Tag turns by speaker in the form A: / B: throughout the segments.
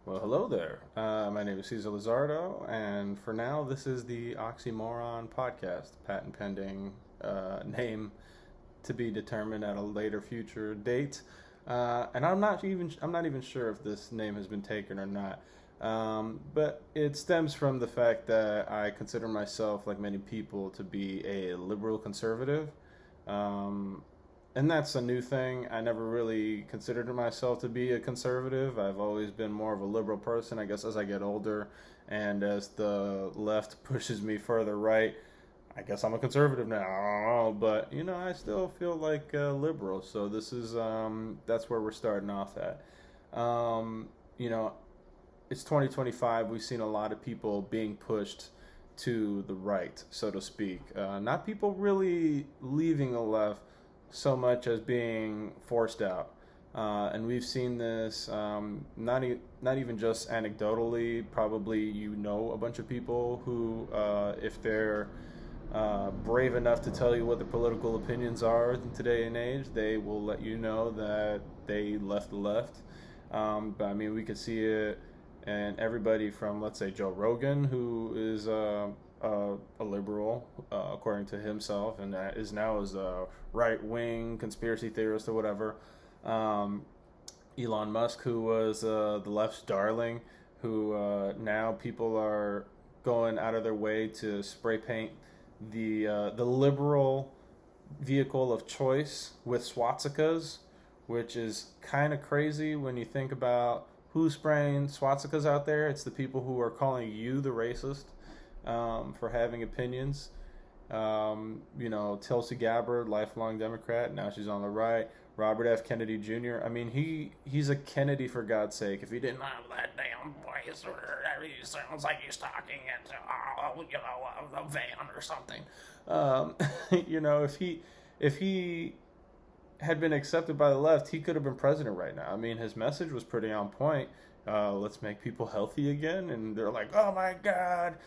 A: Well, hello there. My name is Caesar Lizardo, and for now, this is the Oxymoron Podcast, patent pending name to be determined at a later future date. And I'm not even sure if this name has been taken or not. But it stems from the fact that I consider myself, like many people, to be a liberal conservative. Um, and that's a new thing. I never really considered myself to be a conservative. I've always been more of a liberal person, I guess, as I get older and as the left pushes me further right. I guess I'm a conservative now. I don't know, but I still feel like a liberal. So this is that's where we're starting off at. Um, you know, it's 2025. We've seen a lot of people being pushed to the right, so to speak. Not people really leaving the left so much as being forced out. And we've seen this not even just anecdotally. Probably a bunch of people who, if they're brave enough to tell you what their political opinions are in today and age, they will let you know that they left the left. But I mean, we could see it, and everybody from, let's say, Joe Rogan, who is a liberal, according to himself, and that is now as a right wing conspiracy theorist or whatever. Um, Elon Musk, who was the left's darling, who now people are going out of their way to spray paint the liberal vehicle of choice with swastikas, which is kind of crazy when you think about who's spraying swastikas out there. It's the people who are calling you the racist for having opinions. Tulsi Gabbard, lifelong Democrat, now she's on the right. Robert F. Kennedy Jr. I mean, he's a Kennedy, for God's sake. If he didn't have that damn voice, he sounds like he's talking into a van or something. Um, if he had been accepted by the left, he could have been president right now. I mean, his message was pretty on point. Let's make people healthy again, and they're like, "Oh my God,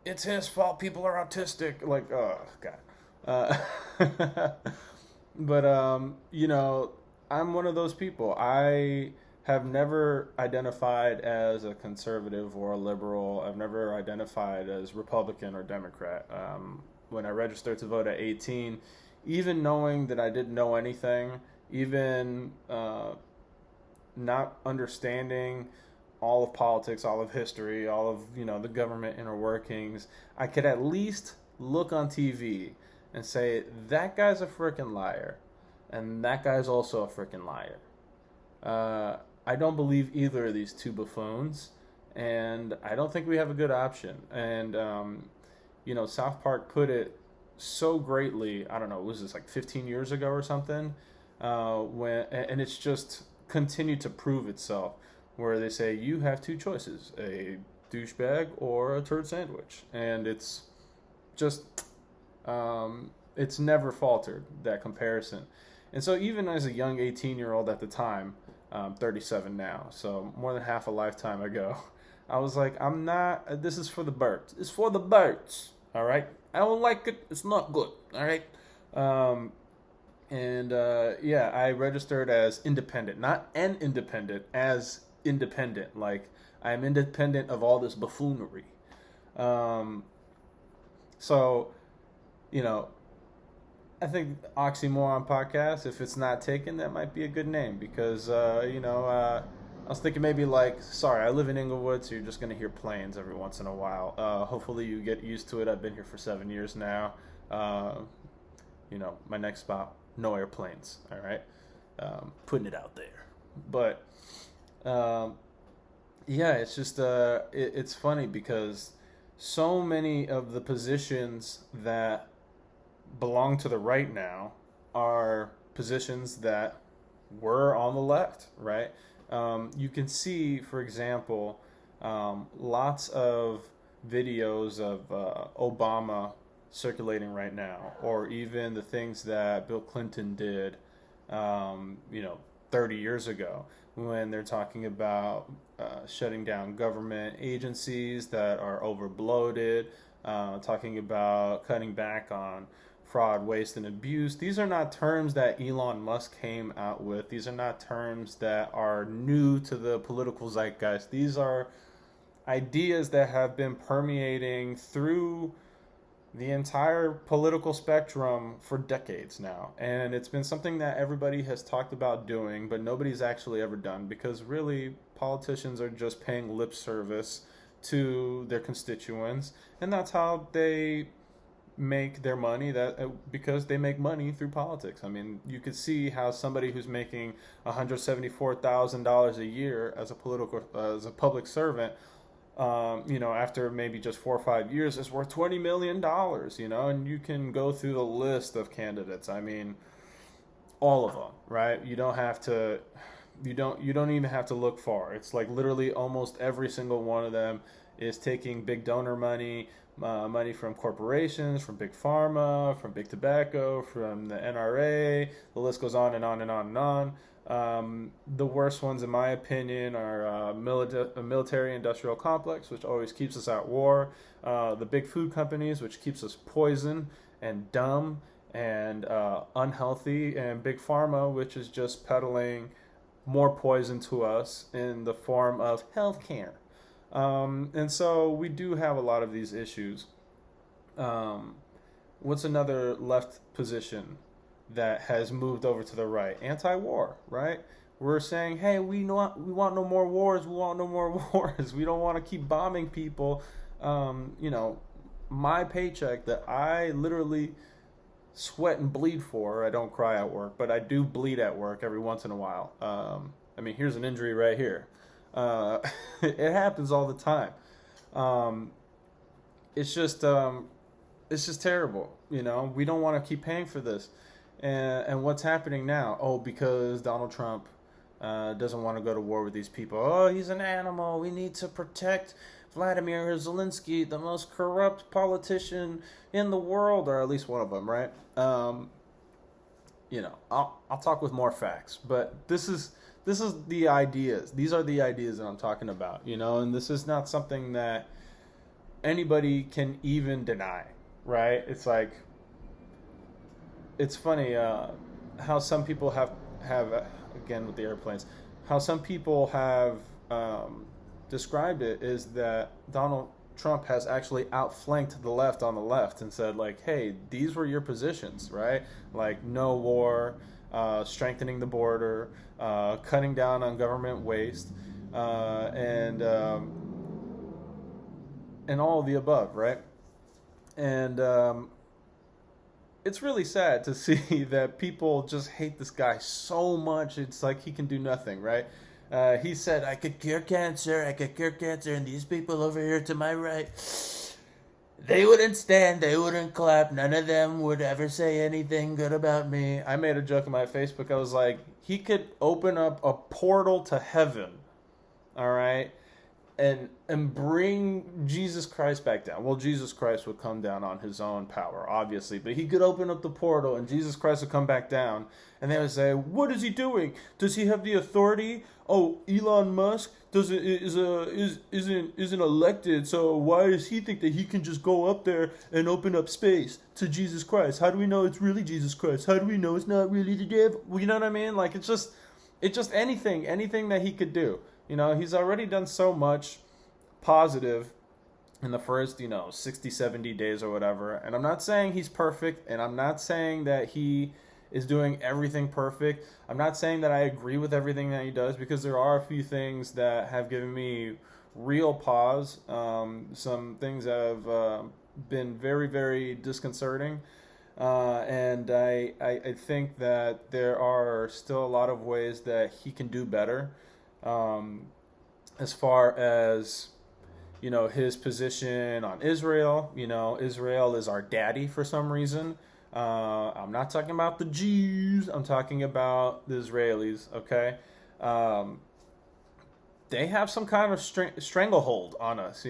A: it's his fault. People are autistic." Like, oh God. But I'm one of those people. I have never identified as a conservative or a liberal. I've never identified as Republican or Democrat. When I registered to vote at 18, even knowing that I didn't know anything, even not understanding all of politics, all of history, all of the government inner workings, I could at least look on TV and say that guy's a freaking liar, and that guy's also a freaking liar. I don't believe either of these two buffoons, and I don't think we have a good option. And South Park put it so greatly. I don't know, was this like 15 years ago or something? And it's just continued to prove itself, where they say you have two choices: a douchebag or a turd sandwich, and it's just it's never faltered, that comparison. And so even as a young 18-year-old at the time, 37 now, so more than half a lifetime ago, I was like, I'm not, this is for the birds. It's for the birds, all right? I don't like it. It's not good, all right? I registered as independent, not an independent, as independent. Like, I'm independent of all this buffoonery. So, I think Oxymoron Podcast, if it's not taken, that might be a good name because, I was thinking maybe like, sorry, I live in Inglewood, so you're just going to hear planes every once in a while. Hopefully you get used to it. I've been here for 7 years now. My next spot, no airplanes, all right? Putting it out there. But, it's just, it's funny because so many of the positions that belong to the right now are positions that were on the left, right? You can see, for example, lots of videos of Obama circulating right now, or even the things that Bill Clinton did, 30 years ago, when they're talking about shutting down government agencies that are over bloated, talking about cutting back on fraud, waste, and abuse. These are not terms that Elon Musk came out with. These are not terms that are new to the political zeitgeist. These are ideas that have been permeating through the entire political spectrum for decades now. And it's been something that everybody has talked about doing, but nobody's actually ever done, because really politicians are just paying lip service to their constituents, and that's how they make their money, that because they make money through politics. I mean, you could see how somebody who's making $174,000 a year as a public servant, after maybe just 4 or 5 years, is worth $20 million, and you can go through the list of candidates. I mean, all of them, right? You don't even have to look far. It's like literally almost every single one of them is taking big donor money, money from corporations, from big pharma, from big tobacco, from the NRA. The list goes on and on and on and on. The worst ones, in my opinion, are a military-industrial complex, which always keeps us at war. The big food companies, which keeps us poisoned and dumb and unhealthy. And big pharma, which is just peddling more poison to us in the form of healthcare. And so we do have a lot of these issues. What's another left position that has moved over to the right? Anti-war, right? We're saying, hey, we want no more wars. We want no more wars. We don't want to keep bombing people. My paycheck that I literally sweat and bleed for. I don't cry at work, but I do bleed at work every once in a while. Here's an injury right here. It happens all the time. It's just terrible. We don't want to keep paying for this. And what's happening now? Oh, because Donald Trump doesn't want to go to war with these people. Oh, he's an animal. We need to protect Vladimir Zelensky, the most corrupt politician in the world, or at least one of them, right? I'll talk with more facts, but this is the ideas. These are the ideas that I'm talking about, and this is not something that anybody can even deny, right? It's like, it's funny how some people have again with the airplanes, how some people have described it is that Donald Trump has actually outflanked the left on the left and said, like, hey, these were your positions, right? Like no war, strengthening the border, cutting down on government waste, and all of the above, right? And it's really sad to see that people just hate this guy so much. It's like he can do nothing, right? He said, I could cure cancer, and these people over here to my right, they wouldn't stand, they wouldn't clap, none of them would ever say anything good about me. I made a joke on my Facebook. I was like, he could open up a portal to heaven, all right, and bring Jesus Christ back down. Well, Jesus Christ would come down on his own power, obviously, but he could open up the portal and Jesus Christ would come back down, and they would say, what is he doing? Does he have the authority? Oh, Elon Musk isn't elected, so why does he think that he can just go up there and open up space to Jesus Christ? How do we know it's really Jesus Christ? How do we know it's not really the devil? Well, you know what I mean? Like, it's just anything that he could do. He's already done so much positive in the first, 60, 70 days or whatever. And I'm not saying he's perfect, and I'm not saying that he is doing everything perfect. I'm not saying that I agree with everything that he does, because there are a few things that have given me real pause. Some things that have been very, very disconcerting. And I think that there are still a lot of ways that he can do better. As far as, his position on Israel, Israel is our daddy for some reason. I'm not talking about the Jews. I'm talking about the Israelis, okay? They have some kind of stranglehold on us,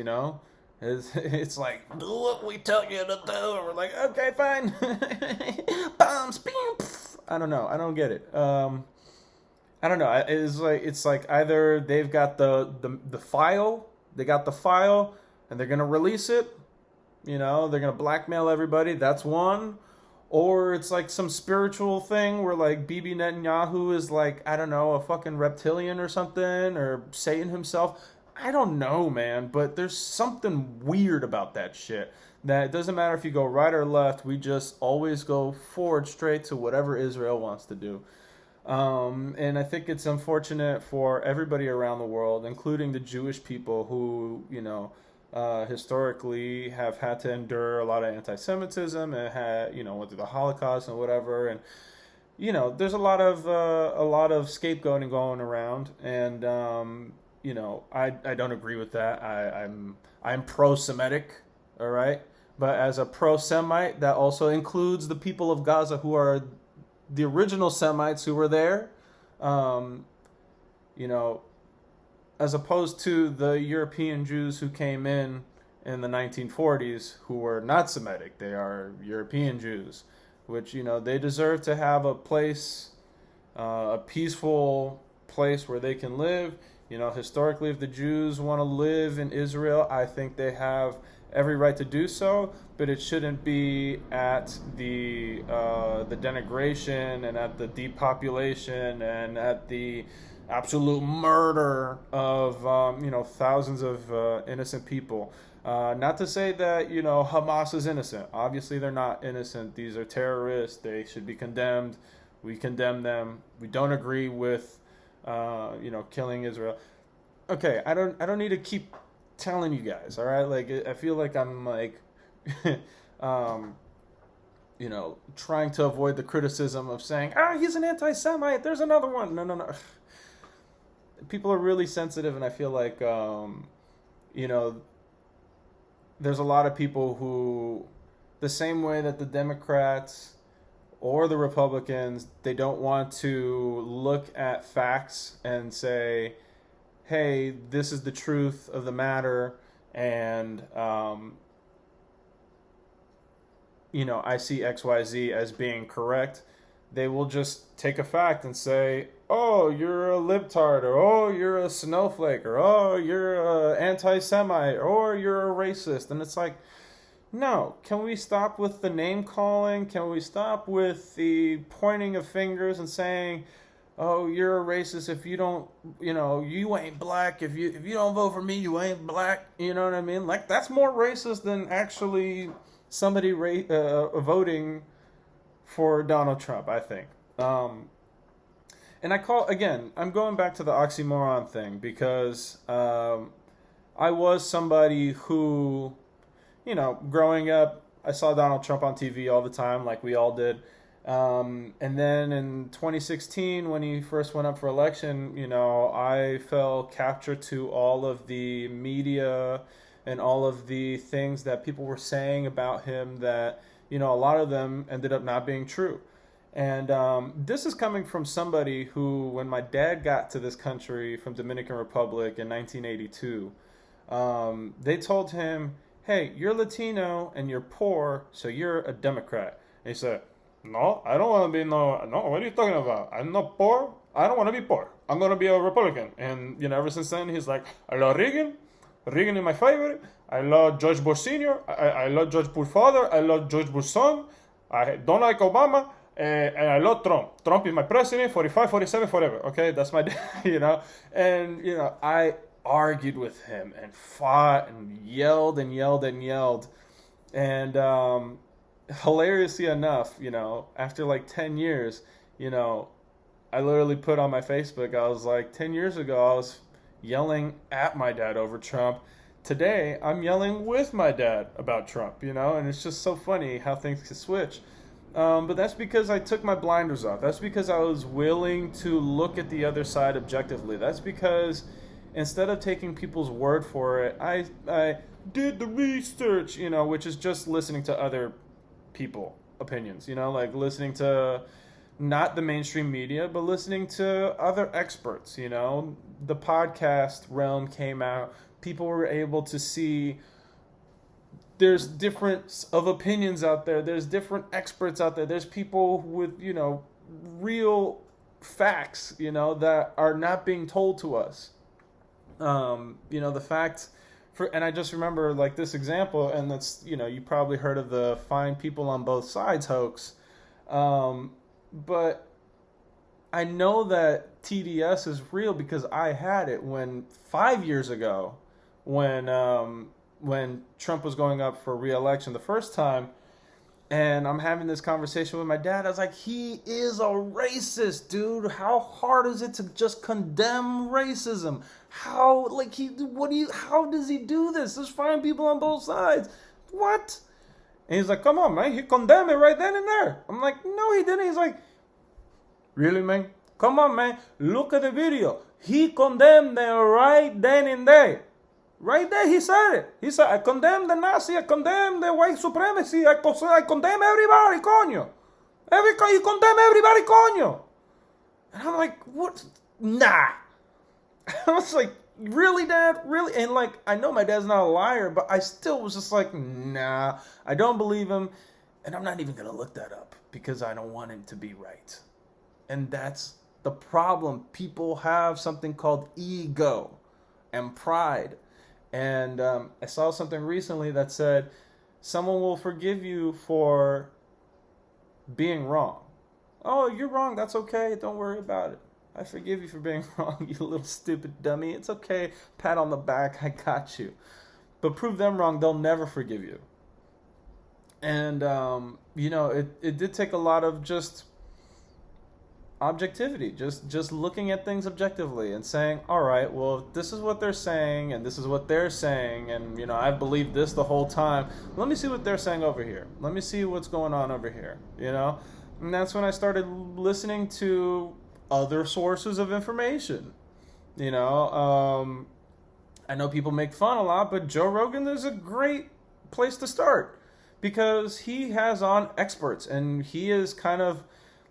A: It's like, do what we tell you to do. We're like, okay, fine. Bombs, I don't know. I don't get it. I don't know. It's like either they've got the file, and they're gonna release it. They're gonna blackmail everybody. That's one. or it's like some spiritual thing where like Bibi Netanyahu is like, I don't know, a fucking reptilian or something, or Satan himself. I don't know, man, but there's something weird about that shit. That it doesn't matter if you go right or left, we just always go forward straight to whatever Israel wants to do. And I think it's unfortunate for everybody around the world, including the Jewish people who, historically have had to endure a lot of anti-Semitism and had, went through the Holocaust and whatever. And, there's a lot of scapegoating going around. And, I don't agree with that. I'm pro-Semitic, all right? But as a pro-Semite, that also includes the people of Gaza who are the original Semites who were there, as opposed to the European Jews who came in the 1940s who were not Semitic. They are European Jews, which, they deserve to have a place, a peaceful place where they can live. Historically, if the Jews want to live in Israel, I think they have every right to do so, but it shouldn't be at the denigration and at the depopulation and at the absolute murder of thousands of innocent people. Not to say that Hamas is innocent. Obviously, they're not innocent. These are terrorists. They should be condemned. We condemn them. We don't agree with killing Israel. Okay, I don't need to keep telling you guys, all right? Like, I feel like I'm like trying to avoid the criticism of saying, he's an anti-Semite, there's another one. No. People are really sensitive, and I feel like there's a lot of people who, the same way that the Democrats or the Republicans, they don't want to look at facts and say, hey, this is the truth of the matter, and I see XYZ as being correct. They will just take a fact and say, oh, you're a libtard, or oh, you're a snowflake, or oh, you're an anti-Semite, or you're a racist. And it's like, no, can we stop with the name calling? Can we stop with the pointing of fingers and saying, oh, you're a racist if you don't, you ain't black. If you don't vote for me, you ain't black. You know what I mean? Like, that's more racist than actually somebody voting for Donald Trump, I think. And I'm going back to the oxymoron thing because I was somebody who, growing up, I saw Donald Trump on TV all the time, like we all did. And then in 2016, when he first went up for election, I fell capture to all of the media and all of the things that people were saying about him that, a lot of them ended up not being true. And this is coming from somebody who, when my dad got to this country from Dominican Republic in 1982, they told him, hey, you're Latino and you're poor, so you're a Democrat. And he said, no, I don't want to be no, what are you talking about? I'm not poor. I don't want to be poor. I'm going to be a Republican. And, ever since then, he's like, I love Reagan. Reagan is my favorite. I love George Bush Sr. I love George Bush father. I love George Bush son. I don't like Obama. And I love Trump. Trump is my president, 45, 47, forever. Okay, that's my dad, And, I argued with him and fought and yelled and yelled and yelled. And, hilariously enough, after like 10 years, I literally put on my Facebook, I was like, 10 years ago, I was yelling at my dad over Trump. Today, I'm yelling with my dad about Trump, and it's just so funny how things can switch. But that's because I took my blinders off. That's because I was willing to look at the other side objectively. That's because instead of taking people's word for it, I did the research, which is just listening to other people opinions, like listening to not the mainstream media, but listening to other experts. The podcast realm came out, people were able to see there's difference of opinions out there, there's different experts out there, there's people with real facts that are not being told to us. The fact and I just remember like this example, and that's, you probably heard of the find people on both sides hoax. But I know that TDS is real because I had it 5 years ago when Trump was going up for re-election the first time. And I'm having this conversation with my dad. I was like, he is a racist, dude. How hard is it to just condemn racism? How does he do this? There's fine people on both sides. What? And he's like, come on, man. He condemned it right then and there. I'm like, no, he didn't. He's like, really, man? Come on, man. Look at the video. He condemned them right then and there. Right there, he said it. He said, I condemn the Nazi, I condemn the white supremacy, I condemn everybody, coño. You condemn everybody, coño. And I'm like, what? Nah. I was like, really, Dad? Really? And like, I know my dad's not a liar, but I still was just like, nah, I don't believe him. And I'm not even going to look that up because I don't want him to be right. And that's the problem. People have something called ego and pride. And I saw something recently that said, someone will forgive you for being wrong. Oh, you're wrong. That's okay. Don't worry about it. I forgive you for being wrong, you little stupid dummy. It's okay. Pat on the back. I got you. But prove them wrong, they'll never forgive you. And, it did take a lot of just objectivity, just looking at things objectively and saying, all right, well, this is what they're saying and this is what they're saying, and I've believed this the whole time. Let me see what they're saying over here. Let me see what's going on over here. And that's when I started listening to other sources of information. I know people make fun a lot, but Joe Rogan is a great place to start because he has on experts, and he is kind of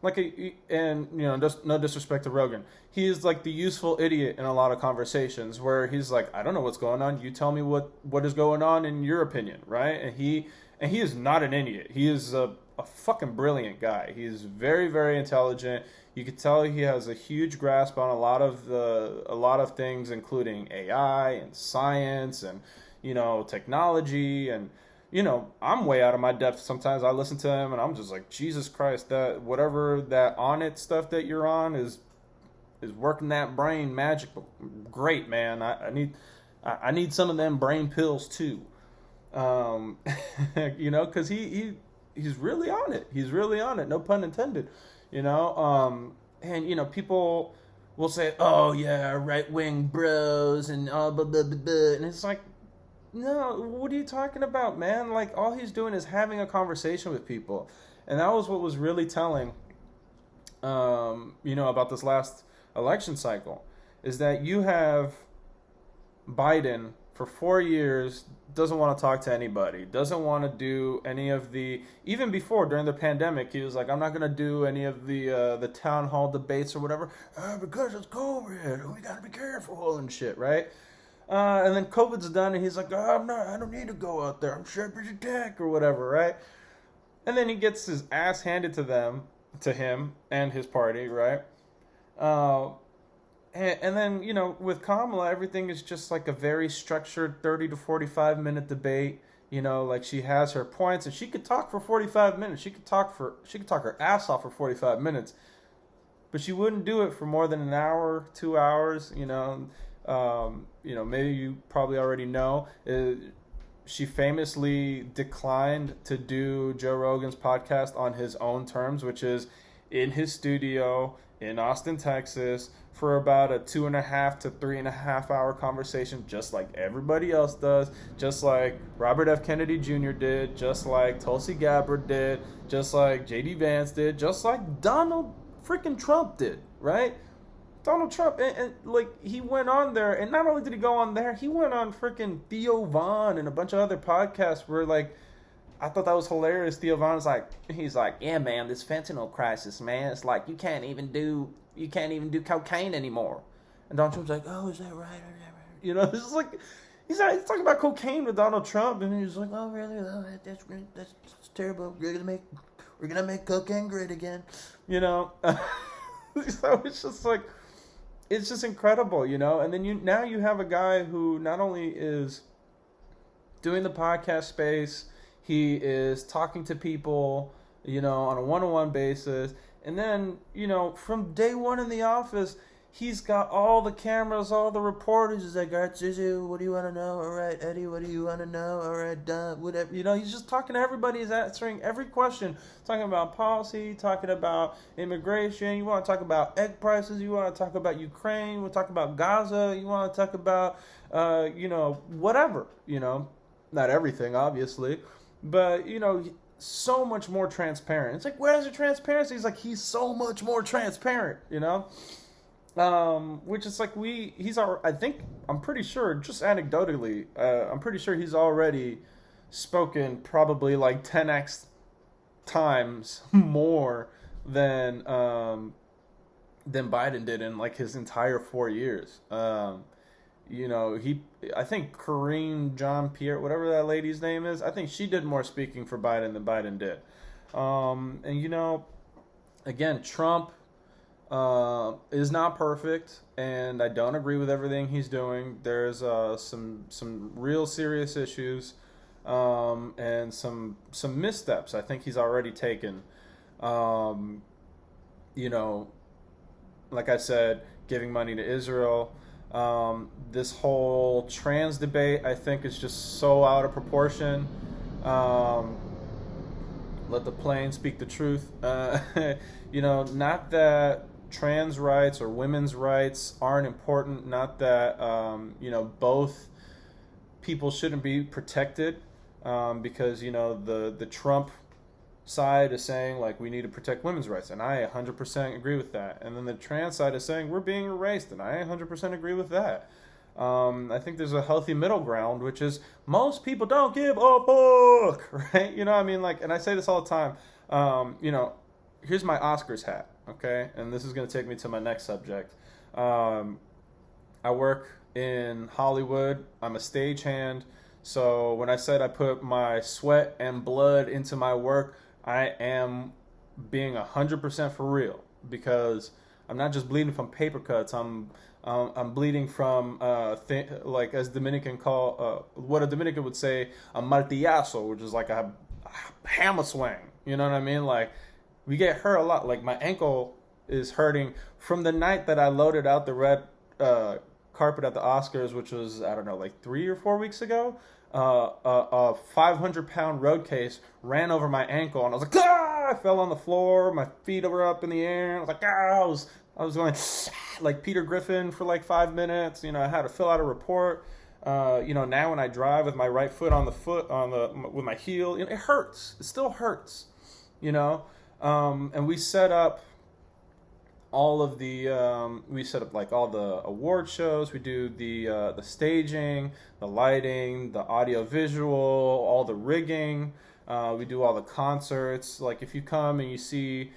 A: just no disrespect to Rogan, he is like the useful idiot in a lot of conversations where he's like, I don't know what's going on. You tell me what is going on in your opinion, right? And he is not an idiot. He is a fucking brilliant guy. He's very, very intelligent. You could tell he has a huge grasp on a lot of things, including AI and science and technology. And I'm way out of my depth sometimes. I listen to him and I'm just like, Jesus Christ, that whatever that on it stuff that you're on is working that brain magic. Great, man. I need some of them brain pills too. Because he's really on it. He's really on it. No pun intended. And people will say, oh yeah, right wing bros and blah, blah, blah, blah. And it's like, no, what are you talking about, man? Like, all he's doing is having a conversation with people. And that was what was really telling, about this last election cycle, is that you have Biden for 4 years, doesn't want to talk to anybody, doesn't want to do any of even before, during the pandemic, he was like, I'm not going to do any of the town hall debates or whatever, because it's COVID, we got to be careful and shit, right? And then COVID's done, and he's like, I don't need to go out there. I'm sharp as a tack or whatever, right? And then he gets his ass handed to him and his party, right? And then, with Kamala, everything is just like a very structured 30 to 45 minute debate. Like she has her points, and she could talk for 45 minutes. She could talk her ass off for 45 minutes, but she wouldn't do it for more than an hour, 2 hours, maybe you probably already know, she famously declined to do Joe Rogan's podcast on his own terms, which is in his studio in Austin, Texas, for about a 2.5 to 3.5 hour conversation, just like everybody else does, just like Robert F. Kennedy Jr. did, just like Tulsi Gabbard did, just like J.D. Vance did, just like Donald freaking Trump did, right? Donald Trump, and he went on there, and not only did he go on there, he went on freaking Theo Von and a bunch of other podcasts where, I thought that was hilarious. Theo Von is he's like, yeah, man, this fentanyl crisis, man, it's like you can't even do cocaine anymore. And Donald Trump's like, oh, is that right? This is like, he's talking about cocaine with Donald Trump, and he's like, oh, really? Oh, that's terrible. We're gonna make cocaine great again. So it's just like, it's just incredible, and then now you have a guy who not only is doing the podcast space, he is talking to people on a one-on-one basis. And then, from day one in the office, he's got all the cameras, all the reporters. He's like, all right, Suzu, what do you want to know? All right, Eddie, what do you want to know? All right, Don, whatever. He's just talking to everybody. He's answering every question. Talking about policy, talking about immigration. You want to talk about egg prices. You want to talk about Ukraine. You want to talk about Gaza. You want to talk about, whatever. Not everything, obviously. But, so much more transparent. It's like, where's the transparency? He's like, he's so much more transparent, which is like I'm pretty sure, just anecdotally, I'm pretty sure he's already spoken probably like 10x times more than Biden did in like his entire 4 years. I think Karine Jean-Pierre, whatever that lady's name is, I think she did more speaking for Biden than Biden did. Again, Trump is not perfect, and I don't agree with everything he's doing. There's some real serious issues, and some missteps I think he's already taken. Like I said, giving money to Israel. This whole trans debate, I think, is just so out of proportion. Let the plain speak the truth. Not that trans rights or women's rights aren't important. Not that, both people shouldn't be protected, because, the Trump side is saying, like, we need to protect women's rights, and I 100% agree with that. And then the trans side is saying we're being erased, and I 100% agree with that. I think there's a healthy middle ground, which is most people don't give a fuck, right? And I say this all the time. Here's my Oscars hat, okay? And this is going to take me to my next subject. I work in Hollywood. I'm a stagehand. So when I said I put my sweat and blood into my work, I am being 100% for real, because I'm not just bleeding from paper cuts. I'm bleeding from like, as Dominican call, what a Dominican would say, a martillazo, which is like a hammer swing. You know what I mean? Like, we get hurt a lot. Like, my ankle is hurting from the night that I loaded out the red carpet at the Oscars, which was, I don't know, like 3 or 4 weeks ago. A 500-pound road case ran over my ankle, and I was like, ah! I fell on the floor. My feet were up in the air. I was like, ah! I was going like Peter Griffin for like 5 minutes. I had to fill out a report. Now when I drive with my right foot with my heel, it hurts. It still hurts. And we set up all of the like all the award shows. We do the staging, the lighting, the audio visual, all the rigging. We do all the concerts. Like, if you come and you see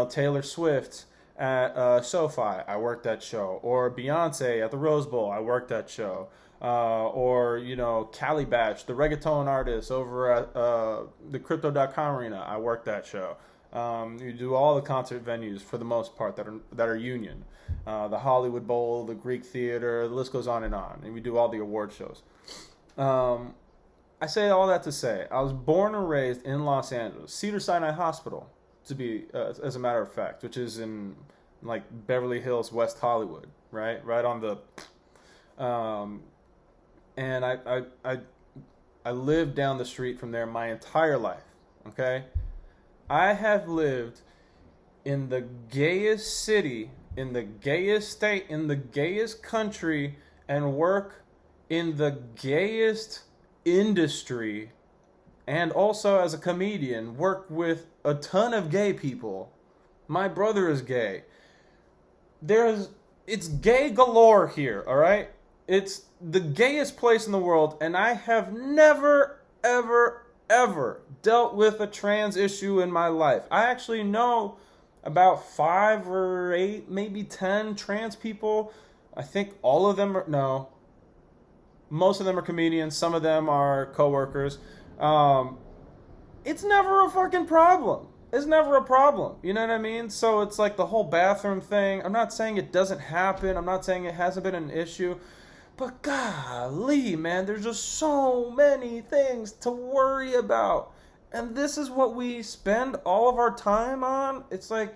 A: Taylor Swift at SoFi, I worked that show, or Beyonce at the Rose Bowl, I worked that show, or Calibash, the reggaeton artist over at the Crypto.com arena, I worked that show. You do all the concert venues for the most part that are union, the Hollywood Bowl, the Greek Theater, the list goes on, and we do all the award shows. I say all that to say, I was born and raised in Los Angeles, Cedars-Sinai Hospital, to be as a matter of fact, which is in like Beverly Hills, West Hollywood, right on the, and I lived down the street from there my entire life. Okay. I have lived in the gayest city, in the gayest state, in the gayest country, and work in the gayest industry, and also as a comedian, work with a ton of gay people. My brother is gay. It's gay galore here, all right? It's the gayest place in the world, and I have never, ever dealt with a trans issue in my life. I actually know about 5 or 8, maybe 10 trans people. I think all of them most of them are comedians. Some of them are coworkers. It's never a fucking problem. It's never a problem. You know what I mean? So it's like the whole bathroom thing. I'm not saying it doesn't happen. I'm not saying it hasn't been an issue. But golly, man, there's just so many things to worry about. And this is what we spend all of our time on. It's like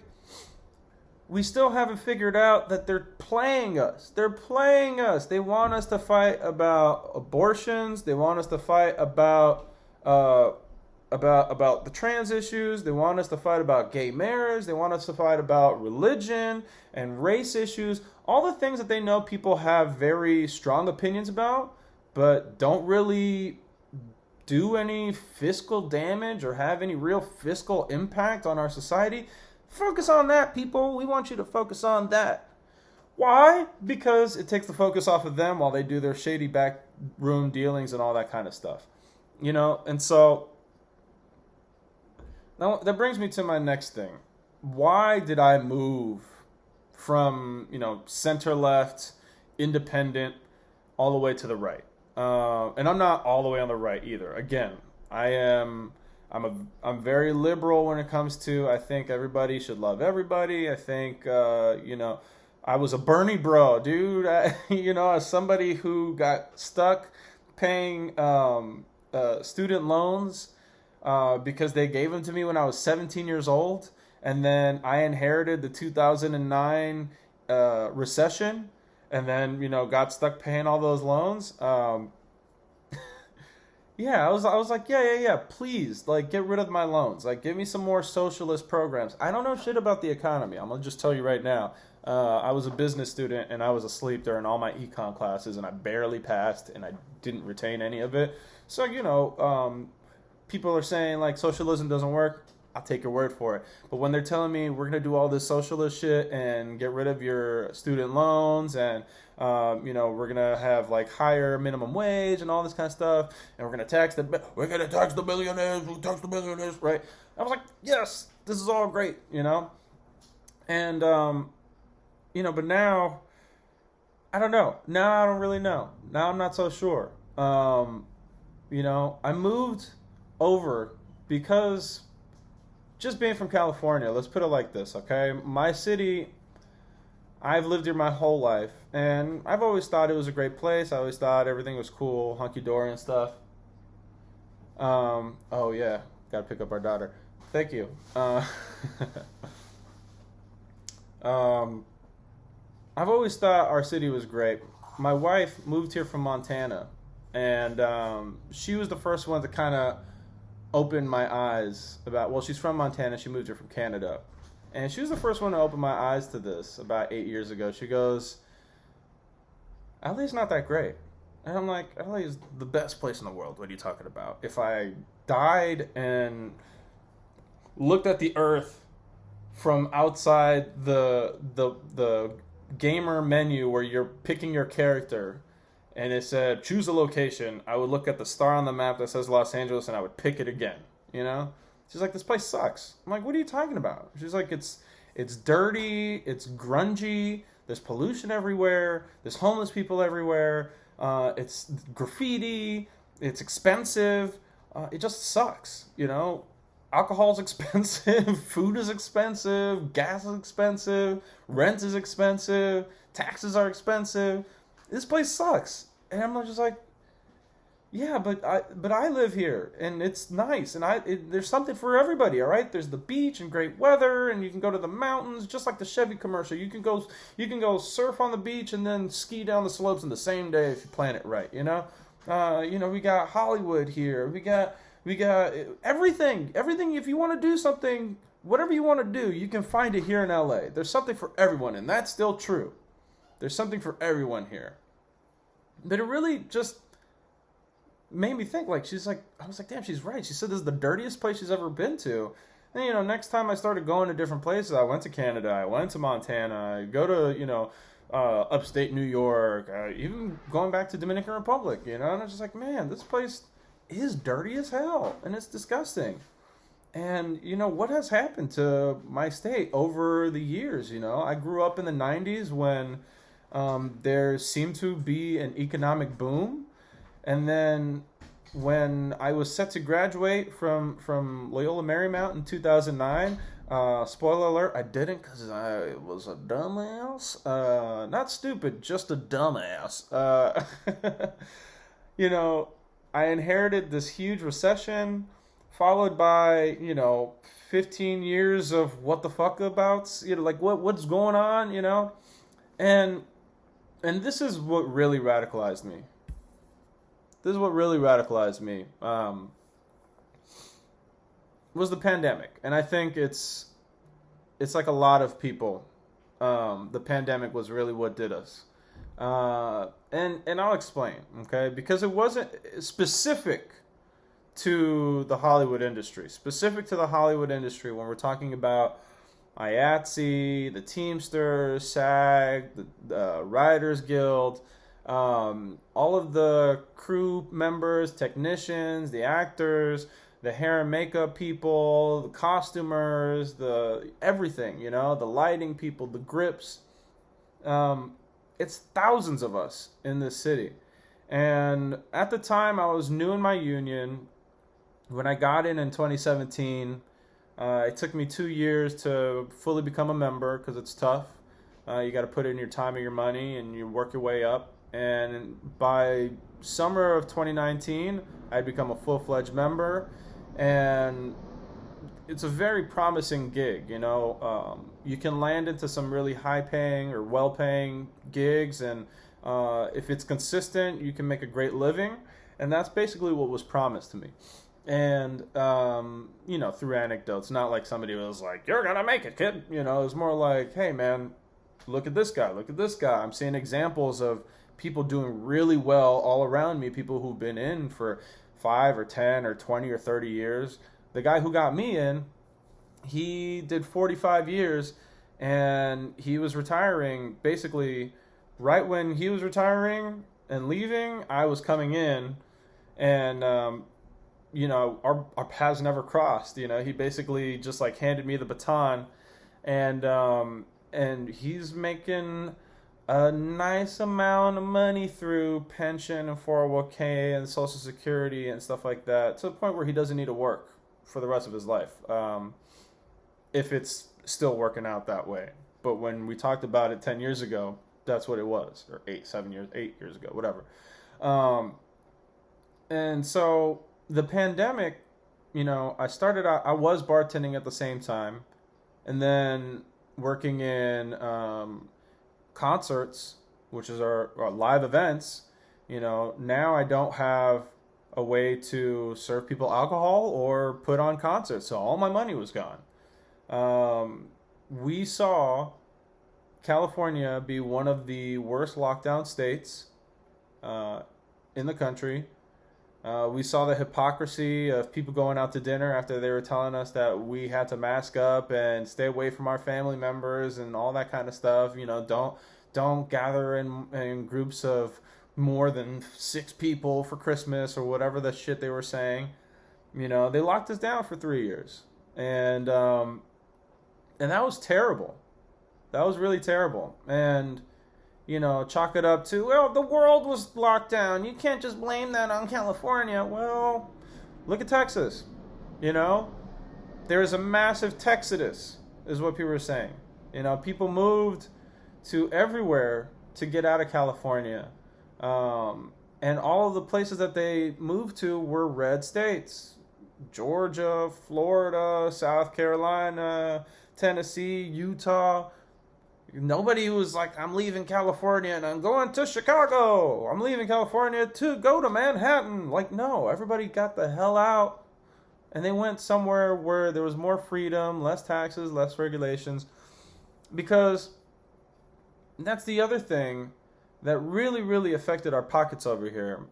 A: we still haven't figured out that they're playing us. They're playing us. They want us to fight about abortions. They want us to fight about the trans issues. They want us to fight about gay marriage. They want us to fight about religion and race issues. All the things that they know people have very strong opinions about, but don't really do any fiscal damage or have any real fiscal impact on our society. Focus on that, people. We want you to focus on that. Why? Because it takes the focus off of them while they do their shady backroom dealings and all that kind of stuff. You know, and so now that brings me to my next thing. Why did I move from, center left, independent, all the way to the right? And I'm not all the way on the right either. Again, I'm very liberal when it comes to, I think everybody should love everybody. I think, I was a Bernie bro, dude. As somebody who got stuck paying student loans because they gave them to me when I was 17 years old. And then I inherited the 2009 recession. And then, got stuck paying all those loans. Yeah, I was like, yeah, please, get rid of my loans. Give me some more socialist programs. I don't know shit about the economy. I'm going to just tell you right now. I was a business student, and I was asleep during all my econ classes, and I barely passed, and I didn't retain any of it. So, people are saying, socialism doesn't work. I'll take your word for it. But when they're telling me we're going to do all this socialist shit and get rid of your student loans and, we're going to have higher minimum wage and all this kind of stuff, and we're going to tax the billionaires, right? I was like, yes, this is all great, And, but now, I don't know. Now I don't really know. Now I'm not so sure. I moved over because just being from California, let's put it like this, okay? My city, I've lived here my whole life, and I've always thought it was a great place. I always thought everything was cool, hunky-dory and stuff. Oh yeah, gotta pick up our daughter. Thank you. I've always thought our city was great. My wife moved here from Montana, and she was the first one to kind of open my eyes about, she's from Montana, she moved here from Canada. And she was the first one to open my eyes to this about 8 years ago. She goes, LA's not that great. And I'm like, LA is the best place in the world. What are you talking about? If I died and looked at the earth from outside the gamer menu where you're picking your character, and it said, choose a location, I would look at the star on the map that says Los Angeles, and I would pick it again, She's like, this place sucks. I'm like, what are you talking about? She's like, it's dirty, it's grungy, there's pollution everywhere, there's homeless people everywhere, it's graffiti, it's expensive, it just sucks, Alcohol's expensive, food is expensive, gas is expensive, rent is expensive, taxes are expensive. This place sucks. And I'm just like, yeah, but I live here, and it's nice, and there's something for everybody, all right? There's the beach and great weather, and you can go to the mountains, just like the Chevy commercial. You can go surf on the beach and then ski down the slopes in the same day if you plan it right, we got Hollywood here. We got everything. Everything, if you want to do something, whatever you want to do, you can find it here in LA. There's something for everyone, and that's still true. There's something for everyone here. But it really just made me think, I was like, damn, she's right. She said this is the dirtiest place she's ever been to. And, next time I started going to different places, I went to Canada, I went to Montana, I go to, upstate New York, even going back to Dominican Republic, and I was just like, man, this place is dirty as hell, and it's disgusting. And, what has happened to my state over the years, I grew up in the 90s when there seemed to be an economic boom. And then when I was set to graduate from Loyola Marymount in 2009, spoiler alert, I didn't because I was a dumbass. Not stupid, just a dumbass. I inherited this huge recession followed by, 15 years of what the fuck abouts, like what's going on, and this is what really radicalized me. Was the pandemic, and I think it's like a lot of people. The pandemic was really what did us, and I'll explain, okay? Because it wasn't specific to the Hollywood industry. Specific to the Hollywood industry, when we're talking about I.A.T.S.E, the Teamsters, SAG, the Writers Guild, all of the crew members, technicians, the actors, the hair and makeup people, the costumers, the everything, the lighting people, the grips. It's thousands of us in this city. And at the time, I was new in my union. When I got in 2017, it took me 2 years to fully become a member because it's tough. You got to put in your time and your money, and you work your way up. And by summer of 2019, I'd become a full-fledged member, and it's a very promising gig. You can land into some really high-paying or well-paying gigs, and if it's consistent, you can make a great living, and that's basically what was promised to me. And, through anecdotes, not like somebody was like, "You're going to make it, kid." It was more like, "Hey, man, look at this guy. Look at this guy." I'm seeing examples of people doing really well all around me, people who've been in for 5 or 10 or 20 or 30 years. The guy who got me in, he did 45 years, and he was retiring basically right when he was retiring and leaving. I was coming in, and our paths never crossed. He basically just like handed me the baton, and he's making a nice amount of money through pension and 401k and Social Security and stuff like that, to the point where he doesn't need to work for the rest of his life, if it's still working out that way. But when we talked about it 10 years ago, that's what it was, or 8 years ago, whatever. And so the pandemic, I started out, I was bartending at the same time, and then working in concerts, which is our live events. Now I don't have a way to serve people alcohol or put on concerts, so all my money was gone. We saw California be one of the worst lockdown states in the country. We saw the hypocrisy of people going out to dinner after they were telling us that we had to mask up and stay away from our family members and all that kind of stuff. Don't gather in groups of more than 6 people for Christmas, or whatever the shit they were saying. They locked us down for 3 years, and that was terrible. That was really terrible. And chalk it up to, well, the world was locked down. You can't just blame that on California. Well, look at Texas. There is a massive Texodus, is what people are saying. People moved to everywhere to get out of California. And all of the places that they moved to were red states. Georgia, Florida, South Carolina, Tennessee, Utah. Nobody was like, "I'm leaving California and I'm going to Chicago. I'm leaving California to go to Manhattan." Like, no, everybody got the hell out, and they went somewhere where there was more freedom, less taxes, less regulations. Because that's the other thing that really, really affected our pockets over here.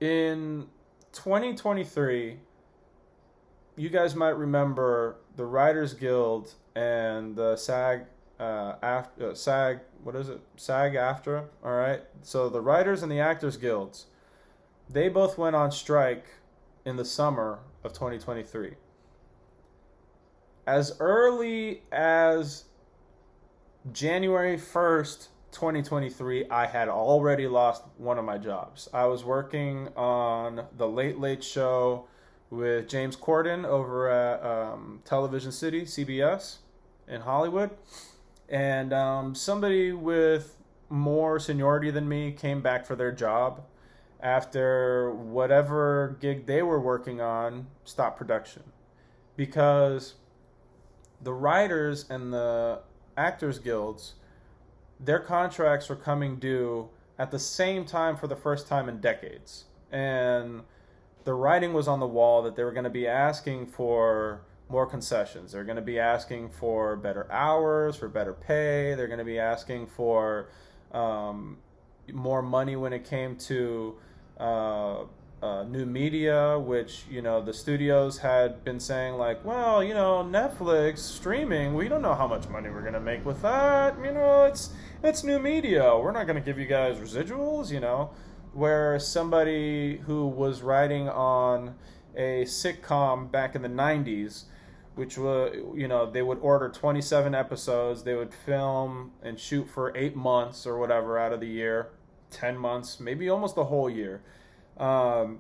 A: In 2023, you guys might remember the Writers Guild and the SAG-AFTRA, all right? So the Writers and the Actors Guilds, they both went on strike in the summer of 2023. As early as January 1st, 2023, I had already lost one of my jobs. I was working on the Late Late Show with James Corden over at Television City, CBS, in Hollywood. And somebody with more seniority than me came back for their job. after whatever gig they were working on stopped production, because the writers and the actors guilds, their contracts were coming due at the same time for the first time in decades. And the writing was on the wall that they were going to be asking for more concessions. They're going to be asking for better hours, for better pay. They're going to be asking for more money when it came to new media, which, the studios had been saying, like, well, Netflix streaming, we don't know how much money we're going to make with that. It's new media. We're not going to give you guys residuals, where somebody who was writing on a sitcom back in the 90s, which was, they would order 27 episodes, they would film and shoot for 8 months or whatever out of the year, 10 months, maybe almost the whole year. And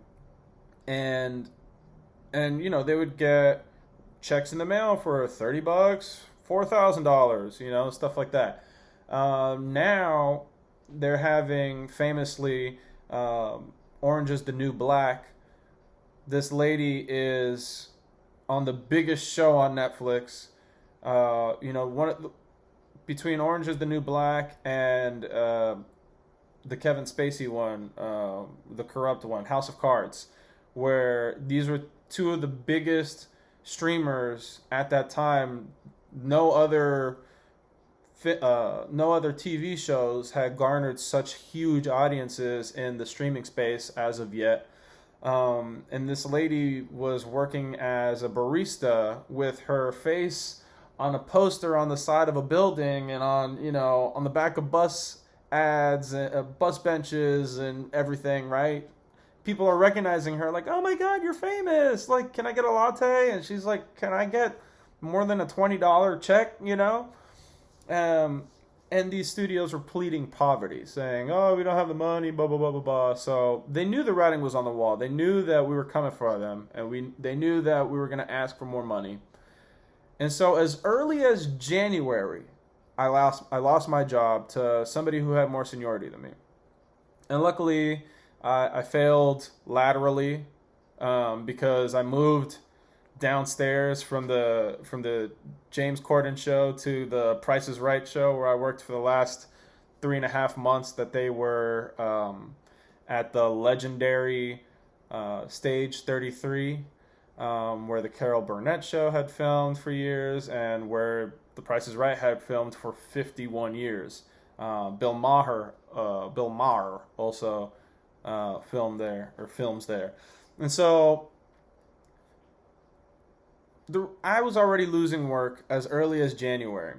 A: they would get checks in the mail for $30, $4,000, stuff like that. Now they're having, famously, Orange is the New Black. This lady is on the biggest show on Netflix. Between Orange is the New Black and the Kevin Spacey one, the corrupt one, House of Cards, where these were two of the biggest streamers at that time. No other TV shows had garnered such huge audiences in the streaming space as of yet. And this lady was working as a barista with her face on a poster on the side of a building and on the back of bus ads, bus benches and everything, right? People are recognizing her, like, oh my God, you're famous. Like, can I get a latte? And she's like, can I get more than a $20 check, And these studios were pleading poverty, saying, oh, we don't have the money, blah, blah, blah, blah, blah. So they knew the writing was on the wall. They knew that we were coming for them, and they knew that we were going to ask for more money. And so as early as January, I lost my job to somebody who had more seniority than me. And luckily, I failed laterally because I moved downstairs from the James Corden show to the Price is Right show, where I worked for the last 3.5 months that they were at the legendary Stage 33, where the Carol Burnett show had filmed for years and where the Price is Right had filmed for 51 years. Bill Maher also films there. And so I was already losing work as early as January.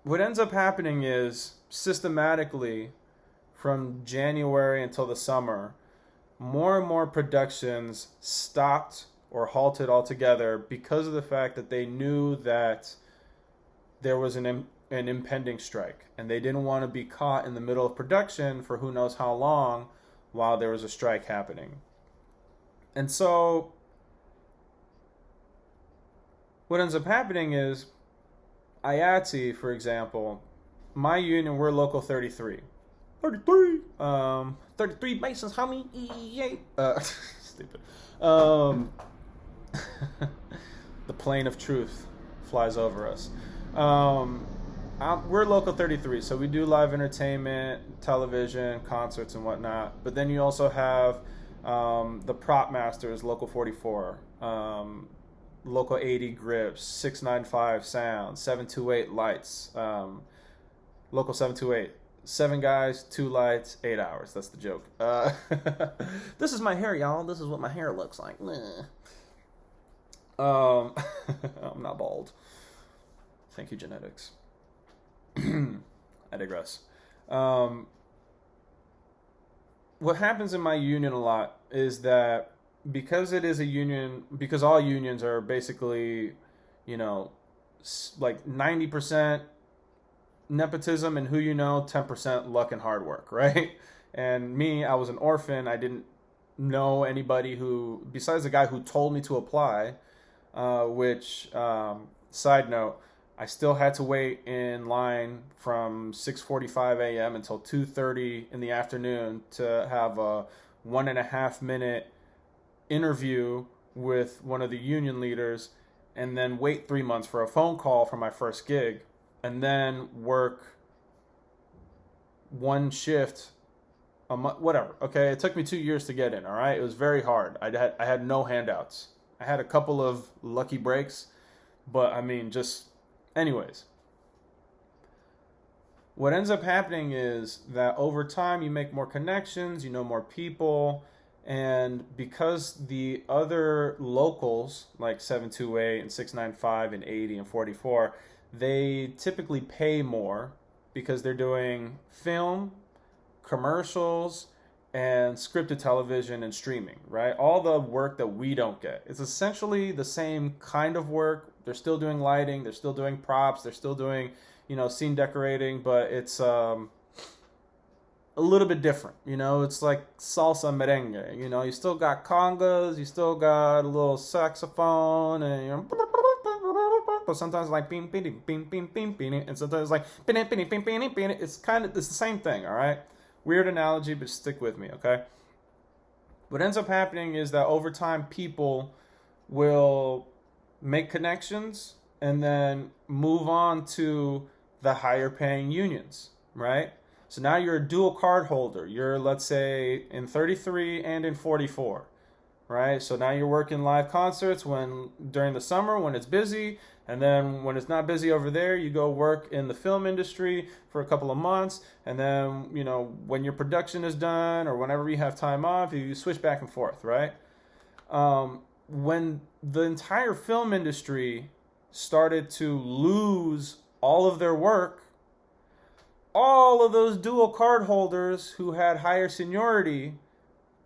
A: What ends up happening is, systematically, from January until the summer, more and more productions stopped or halted altogether because of the fact that they knew that there was an impending strike, and they didn't want to be caught in the middle of production for who knows how long while there was a strike happening. And so what ends up happening is, I.A.T.S.E, for example, my union, we're local 33. 33 Masons, homie. Yay. Stupid. The plane of truth flies over us. We're local 33, so we do live entertainment, television, concerts, and whatnot. But then you also have the Prop Masters, local 44, local 80 Grips, 695 Sound, 728 Lights, local 728. 7 guys, 2 lights, 8 hours. That's the joke. This is my hair, y'all. This is what my hair looks like. I'm not bald. Thank you, genetics. I digress. What happens in my union a lot is that because it is a union, because all unions are basically, like 90% nepotism and who 10% luck and hard work, right? And me, I was an orphan. I didn't know anybody who, besides the guy who told me to apply, which, side note, I still had to wait in line from 6:45 a.m. until 2:30 in the afternoon to have a 1.5 minute interview with one of the union leaders, and then wait 3 months for a phone call for my first gig, and then work one shift a month, whatever. Okay, it took me 2 years to get in. All right, it was very hard. I had no handouts. I had a couple of lucky breaks, but I mean, just anyways. What ends up happening is that over time you make more connections, you know more people, and because the other locals like 728 and 695 and 80 and 44, they typically pay more because they're doing film, commercials, and scripted television and streaming, right? All the work that we don't get. It's essentially the same kind of work. They're still doing lighting, they're still doing props, they're still doing, scene decorating, but it's a little bit different. It's like salsa merengue. You still got congas, you still got a little saxophone, and but sometimes like ping ping ping ping ping ping, and sometimes like ping ping ping ping ping. It's the same thing, all right? Weird analogy, but stick with me, okay? What ends up happening is that over time, people will make connections and then move on to the higher paying unions, right? So now you're a dual card holder. You're, let's say, in 33 and in 44, right? So now you're working live concerts during the summer when it's busy, and then when it's not busy over there, you go work in the film industry for a couple of months, and then, when your production is done or whenever you have time off, you switch back and forth, right? When the entire film industry started to lose all of their work, all of those dual card holders who had higher seniority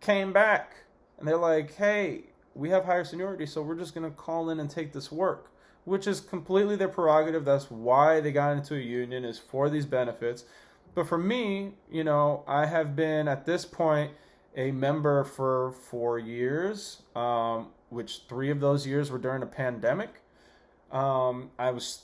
A: came back, and they're like, hey, we have higher seniority, so we're just going to call in and take this work, which is completely their prerogative. That's why they got into a union, is for these benefits. But for me, I have been at this point a member for 4 years, which 3 of those years were during a pandemic. I was,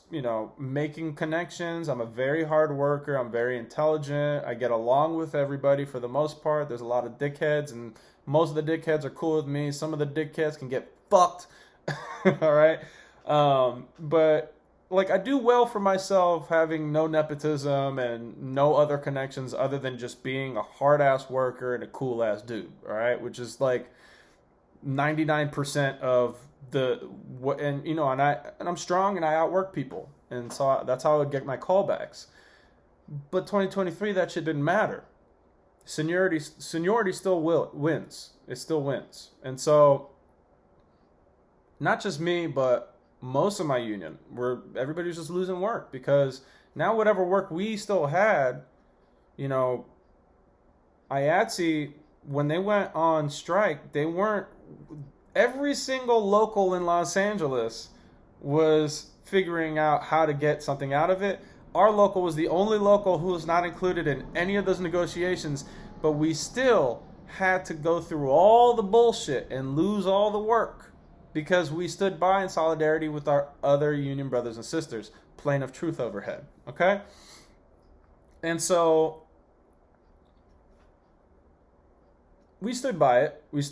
A: making connections. I'm a very hard worker. I'm very intelligent. I get along with everybody for the most part. There's a lot of dickheads, and most of the dickheads are cool with me. Some of the dickheads can get fucked. All right. But like, I do well for myself, having no nepotism and no other connections other than just being a hard ass worker and a cool ass dude. All right. Which is like 99% of and I'm strong and I outwork people. And so that's how I would get my callbacks. But 2023, that shit didn't matter. Seniority still wins. It still wins. And so not just me, but most of my union, everybody was just losing work, because now whatever work we still had, I.A.T.S.E, when they went on strike, every single local in Los Angeles was figuring out how to get something out of it. Our local was the only local who was not included in any of those negotiations, but we still had to go through all the bullshit and lose all the work because we stood by in solidarity with our other union brothers and sisters. Plane of truth overhead, okay? And so we stood by it. We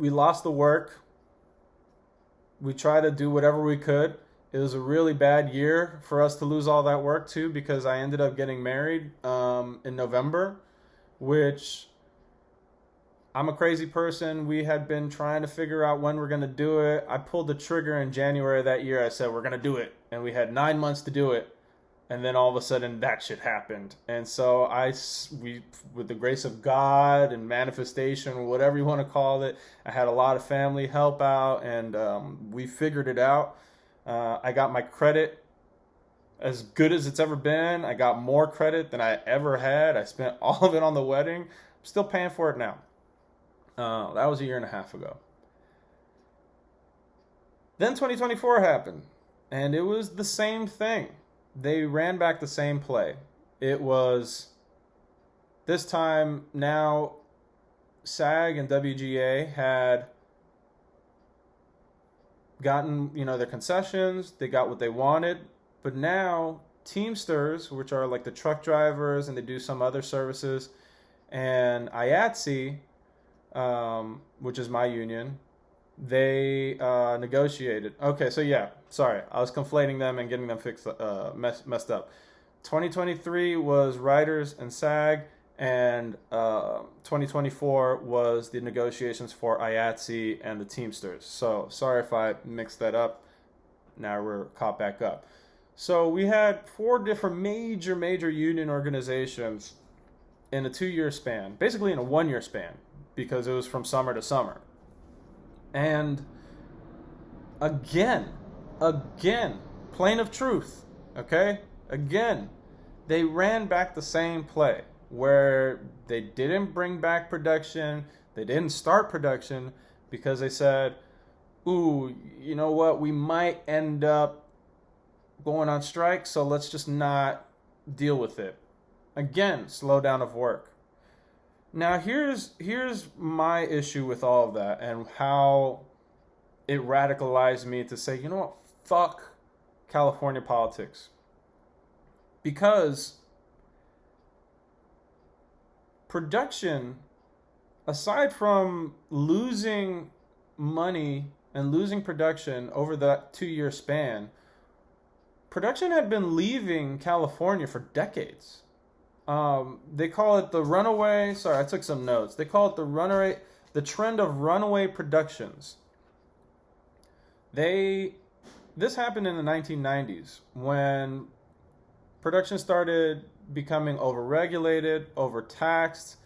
A: lost the work. We tried to do whatever we could. It was a really bad year for us to lose all that work too, because I ended up getting married in November, which, I'm a crazy person. We had been trying to figure out when we're going to do it. I pulled the trigger in January of that year. I said, we're going to do it. And we had 9 months to do it. And then all of a sudden that shit happened. And so we, with the grace of God and manifestation, or whatever you want to call it, I had a lot of family help out, and we figured it out. I got my credit as good as it's ever been. I got more credit than I ever had. I spent all of it on the wedding. I'm still paying for it now. That was 1.5 years ago. Then 2024 happened, and it was the same thing. They ran back the same play. It was, this time now, SAG and WGA had gotten, their concessions. They got what they wanted. But now Teamsters, which are like the truck drivers, and they do some other services, and I.A.T.S.E which is my union, they negotiated. Okay, so yeah, sorry, I was conflating them and getting them messed up. 2023 was writers and SAG, and 2024 was the negotiations for I.A.T.S.E and the Teamsters. So sorry if I mixed that up. Now we're caught back up. So we had 4 different major union organizations in a 2-year span, basically in a 1-year span, because it was from summer to summer. And again, plain of truth, okay? Again, they ran back the same play where they didn't bring back production, they didn't start production because they said, ooh, you know what, we might end up going on strike, so let's just not deal with it. Again, slowdown of work. Now here's my issue with all of that and how it radicalized me to say, you know what, fuck California politics. Because production, aside from losing money and losing production over that 2-year span, production had been leaving California for decades. They call it the runaway. Sorry, I took some notes. They call it the trend of runaway productions. This happened in the 1990s when production started becoming overregulated, overtaxed.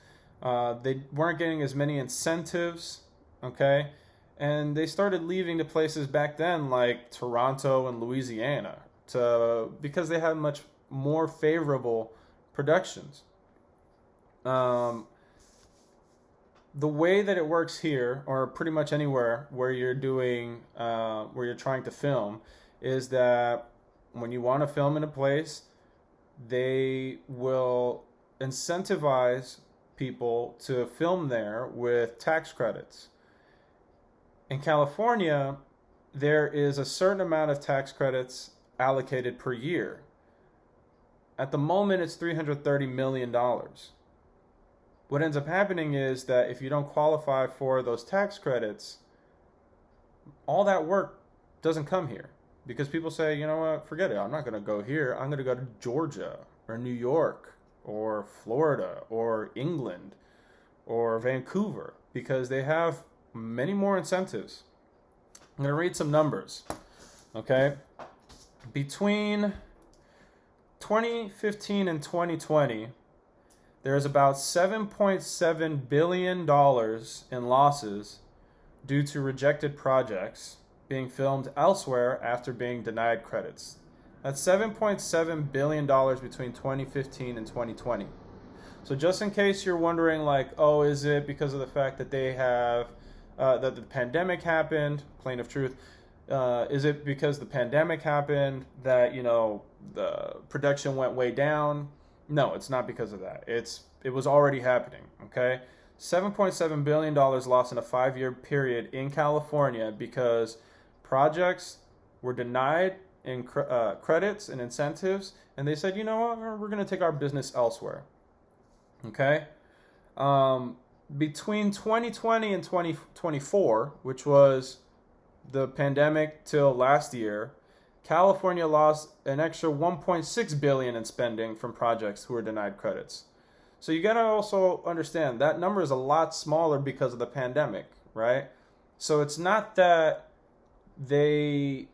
A: They weren't getting as many incentives, okay? And they started leaving to places back then like Toronto and Louisiana because they had much more favorable productions. The way that it works here, or pretty much anywhere where you're trying to film, is that when you want to film in a place, they will incentivize people to film there with tax credits. In California, there is a certain amount of tax credits allocated per year. At the moment, it's $330 million. What ends up happening is that if you don't qualify for those tax credits, all that work doesn't come here. Because people say, you know what, forget it, I'm not going to go here. I'm going to go to Georgia or New York or Florida or England or Vancouver because they have many more incentives. I'm going to read some numbers, okay? Between 2015 and 2020, there's about $7.7 billion in losses due to rejected projects being filmed elsewhere after being denied credits. That's $7.7 billion between 2015 and 2020. So just in case you're wondering, like, oh, is it because of the fact that they have, that the pandemic happened, plain of truth, is it because the pandemic happened that, you know, the production went way down? No, it's not because of that. It was already happening, okay? $7.7 billion lost in a 5-year period in California because projects were denied in credits and incentives, and they said, you know what, we're going to take our business elsewhere, okay? Between 2020 and 2024, which was the pandemic till last year, California lost an extra $1.6 billion in spending from projects who were denied credits. So you got to also understand that number is a lot smaller because of the pandemic, right? So it's not that they,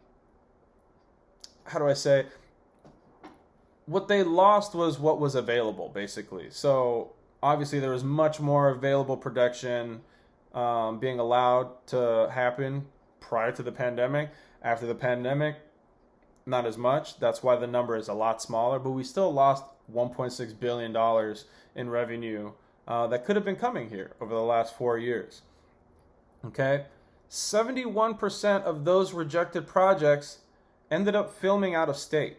A: how do I say, what they lost was what was available, basically. So obviously there was much more available production being allowed to happen prior to the pandemic. After the pandemic, not as much. That's why the number is a lot smaller, but we still lost $1.6 billion in revenue that could have been coming here over the last 4 years. Okay? 71% of those rejected projects ended up filming out of state.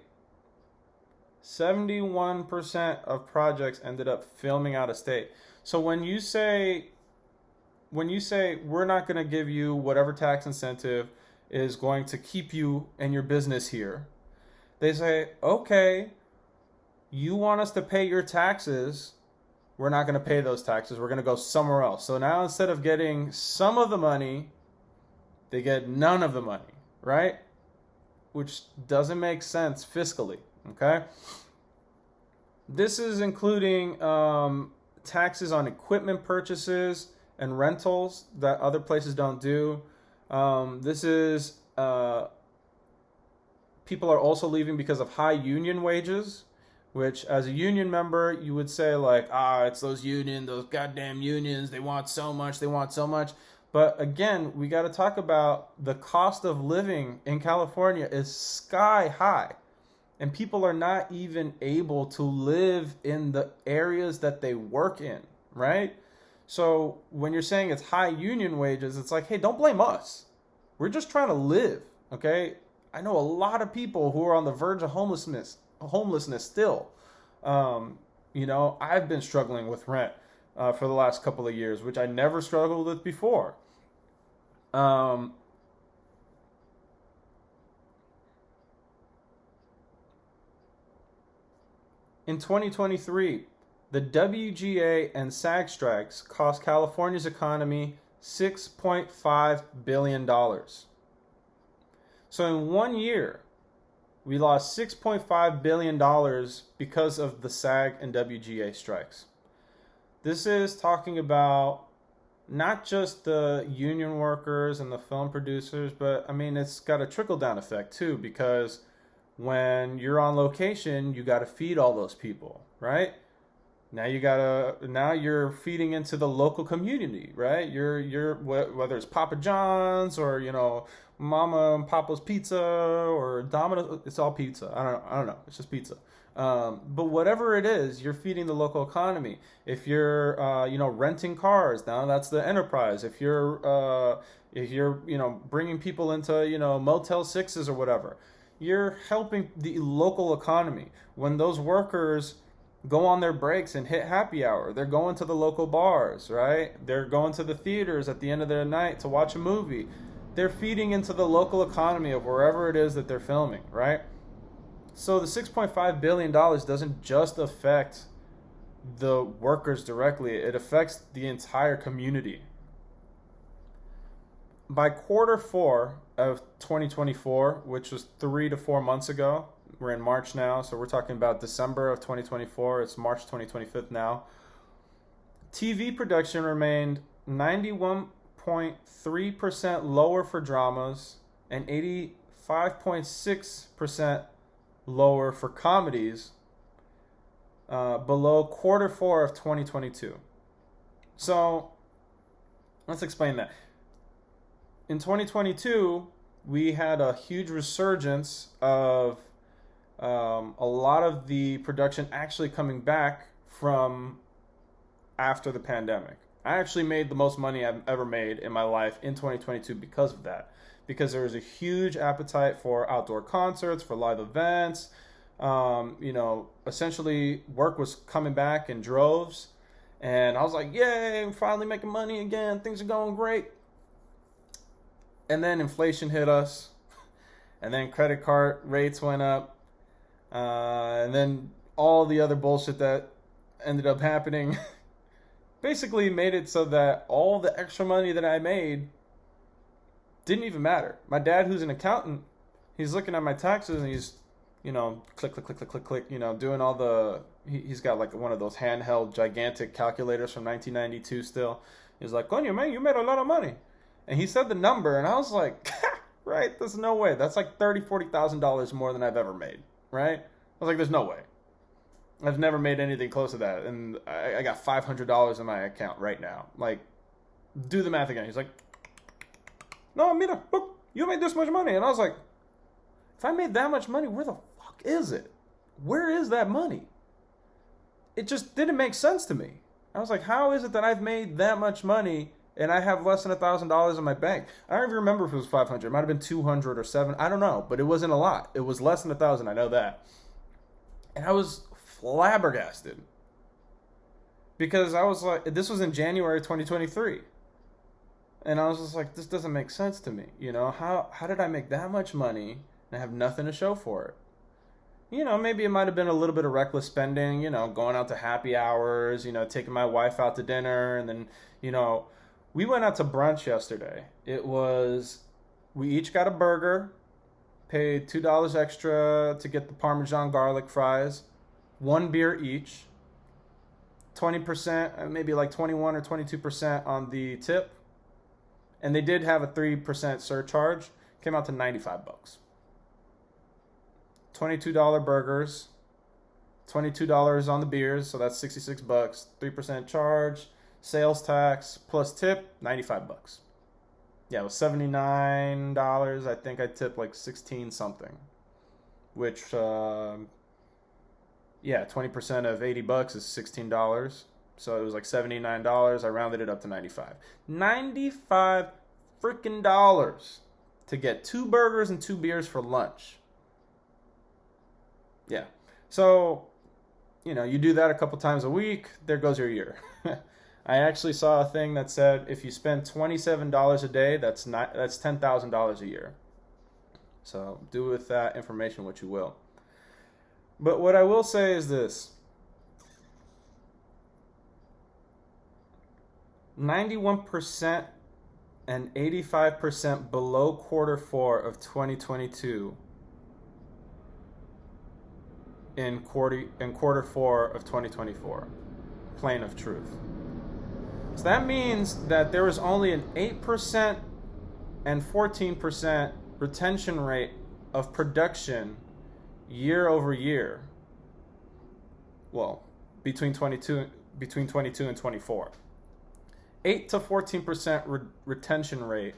A: 71% of projects ended up filming out of state. So when you say we're not going to give you whatever tax incentive is going to keep you and your business here, they say, okay, you want us to pay your taxes, we're not going to pay those taxes. We're going to go somewhere else. So now instead of getting some of the money, they get none of the money, right? Which doesn't make sense fiscally, okay? This is including taxes on equipment purchases and rentals that other places don't do. This is people are also leaving because of high union wages, which as a union member, you would say like, it's those goddamn unions. They want so much. But again, we got to talk about the cost of living in California is sky high. And people are not even able to live in the areas that they work in, right? So when you're saying it's high union wages, it's like, hey, don't blame us. We're just trying to live, okay? I know a lot of people who are on the verge of homelessness still. I've been struggling with rent for the last couple of years, which I never struggled with before. In 2023, the WGA and SAG strikes cost California's economy $6.5 billion. So in 1 year, we lost $6.5 billion because of the SAG and WGA strikes. This is talking about not just the union workers and the film producers, but I mean, it's got a trickle-down effect too, because when you're on location, you got to feed all those people, right? Now you're feeding into the local community, right? You're whether it's Papa John's or Mama and Papa's Pizza or Domino's, it's all pizza. I don't know. It's just pizza. But whatever it is, you're feeding the local economy. If you're renting cars, now that's the enterprise. If you're bringing people into Motel 6s or whatever, you're helping the local economy. When those workers go on their breaks and hit happy hour, they're going to the local bars, right? They're going to the theaters at the end of their night to watch a movie. They're feeding into the local economy of wherever it is that they're filming, right? So the $6.5 billion doesn't just affect the workers directly. It affects the entire community. By quarter 4 of 2024, which was 3 to 4 months ago, we're in March now, so we're talking about December of 2024. It's March 2025 now. TV production remained 91.3% lower for dramas and 85.6% lower for comedies, below quarter 4 of 2022. So let's explain that. In 2022, we had a huge resurgence of a lot of the production actually coming back from after the pandemic. I actually made the most money I've ever made in my life in 2022 because of that. Because there was a huge appetite for outdoor concerts, for live events. Essentially work was coming back in droves. And I was like, yay, I'm finally making money again. Things are going great. And then inflation hit us. And then credit card rates went up. And then all the other bullshit that ended up happening basically made it so that all the extra money that I made didn't even matter. My dad, who's an accountant, he's looking at my taxes and he's, click, doing all the, he's got like one of those handheld gigantic calculators from 1992 still. He's like, Coño, man, you made a lot of money. And he said the number and I was like, right, there's no way. That's like $30,000, $40,000 more than I've ever made, right? I was like, there's no way. I've never made anything close to that. And I got $500 in my account right now. Like, do the math again. He's like, no, mira, look, you made this much money. And I was like, if I made that much money, where the fuck is it? Where is that money? It just didn't make sense to me. I was like, how is it that I've made that much money and I have less than $1,000 in my bank? I don't even remember if it was 500. It might have been 200 or 7. I don't know, but it wasn't a lot. It was less than 1,000. I know that. And I was flabbergasted because I was like, this was in January 2023. And I was just like, this doesn't make sense to me. How did I make that much money and I have nothing to show for it? maybe it might have been a little bit of reckless spending, going out to happy hours, taking my wife out to dinner. And then, we went out to brunch yesterday. We each got a burger, paid $2 extra to get the Parmesan garlic fries, one beer each, 20%, maybe like 21 or 22% on the tip. And they did have a 3% surcharge. Came out to $95. $22 burgers, $22 on the beers, so that's $66. 3% charge, sales tax plus tip, $95. Yeah, it was $79. I think I tipped like 16 something, which 20% of $80 is $16. So it was like $79. I rounded it up to $95. $95 freaking dollars to get 2 burgers and 2 beers for lunch. Yeah. So, you do that a couple times a week, there goes your year. I actually saw a thing that said if you spend $27 a day, that's $10,000 a year. So do with that information what you will. But what I will say is this. 91% and 85% below quarter 4 of 2022 in quarter 4 of 2024. Plain of truth. So that means that there was only an 8% and 14% retention rate of production year over year. Well, between 22 and 24. 8 to 14% retention rate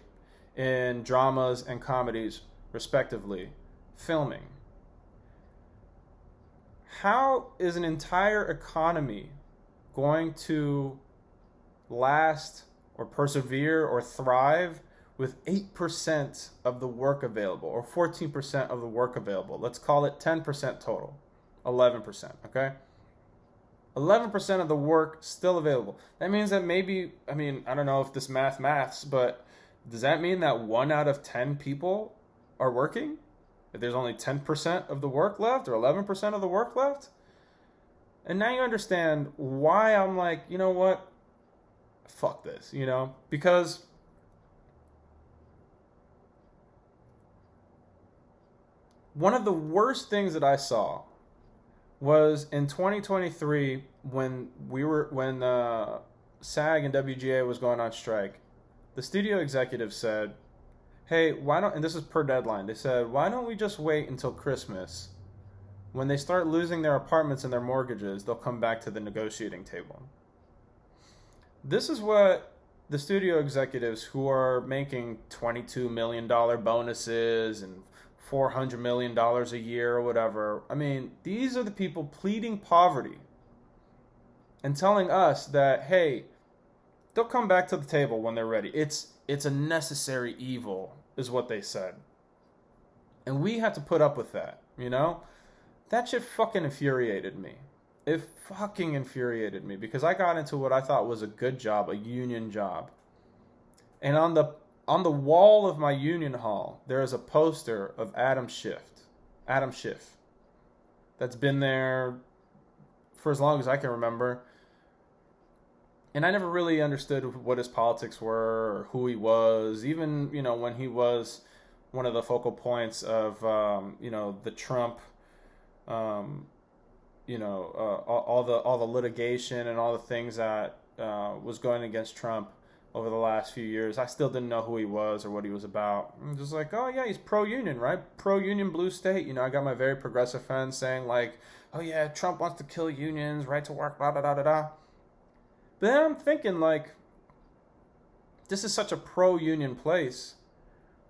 A: in dramas and comedies, respectively, filming. How is an entire economy going to last or persevere or thrive with 8% of the work available or 14% of the work available? Let's call it 10% total, 11%, okay? 11% of the work still available. That means that maybe, I don't know if this maths, but does that mean that 1 out of 10 people are working? If there's only 10% of the work left or 11% of the work left? And now you understand why I'm like, you know what? Fuck this, Because one of the worst things that I saw was in 2023 when SAG and WGA was going on strike. The studio executive said, hey, and this is per deadline, they said, why don't we just wait until Christmas? When they start losing their apartments and their mortgages, they'll come back to the negotiating table. This is what the studio executives who are making $22 million bonuses and $400 million a year or whatever. These are the people pleading poverty and telling us that, hey, they'll come back to the table when they're ready. It's a necessary evil, is what they said. And we have to put up with that, That shit fucking infuriated me. It fucking infuriated me because I got into what I thought was a good job, a union job. And on the wall of my union hall, there is a poster of Adam Schiff. That's been there for as long as I can remember. And I never really understood what his politics were or who he was. Even, when he was one of the focal points of, the Trump, all the litigation and all the things that was going against Trump over the last few years. I still didn't know who he was or what he was about. I'm just like, oh yeah, he's pro-union, right? Pro-union blue state. I got my very progressive friends saying like, oh yeah, Trump wants to kill unions, right to work, blah, blah, blah, blah, blah. But then I'm thinking like, this is such a pro-union place.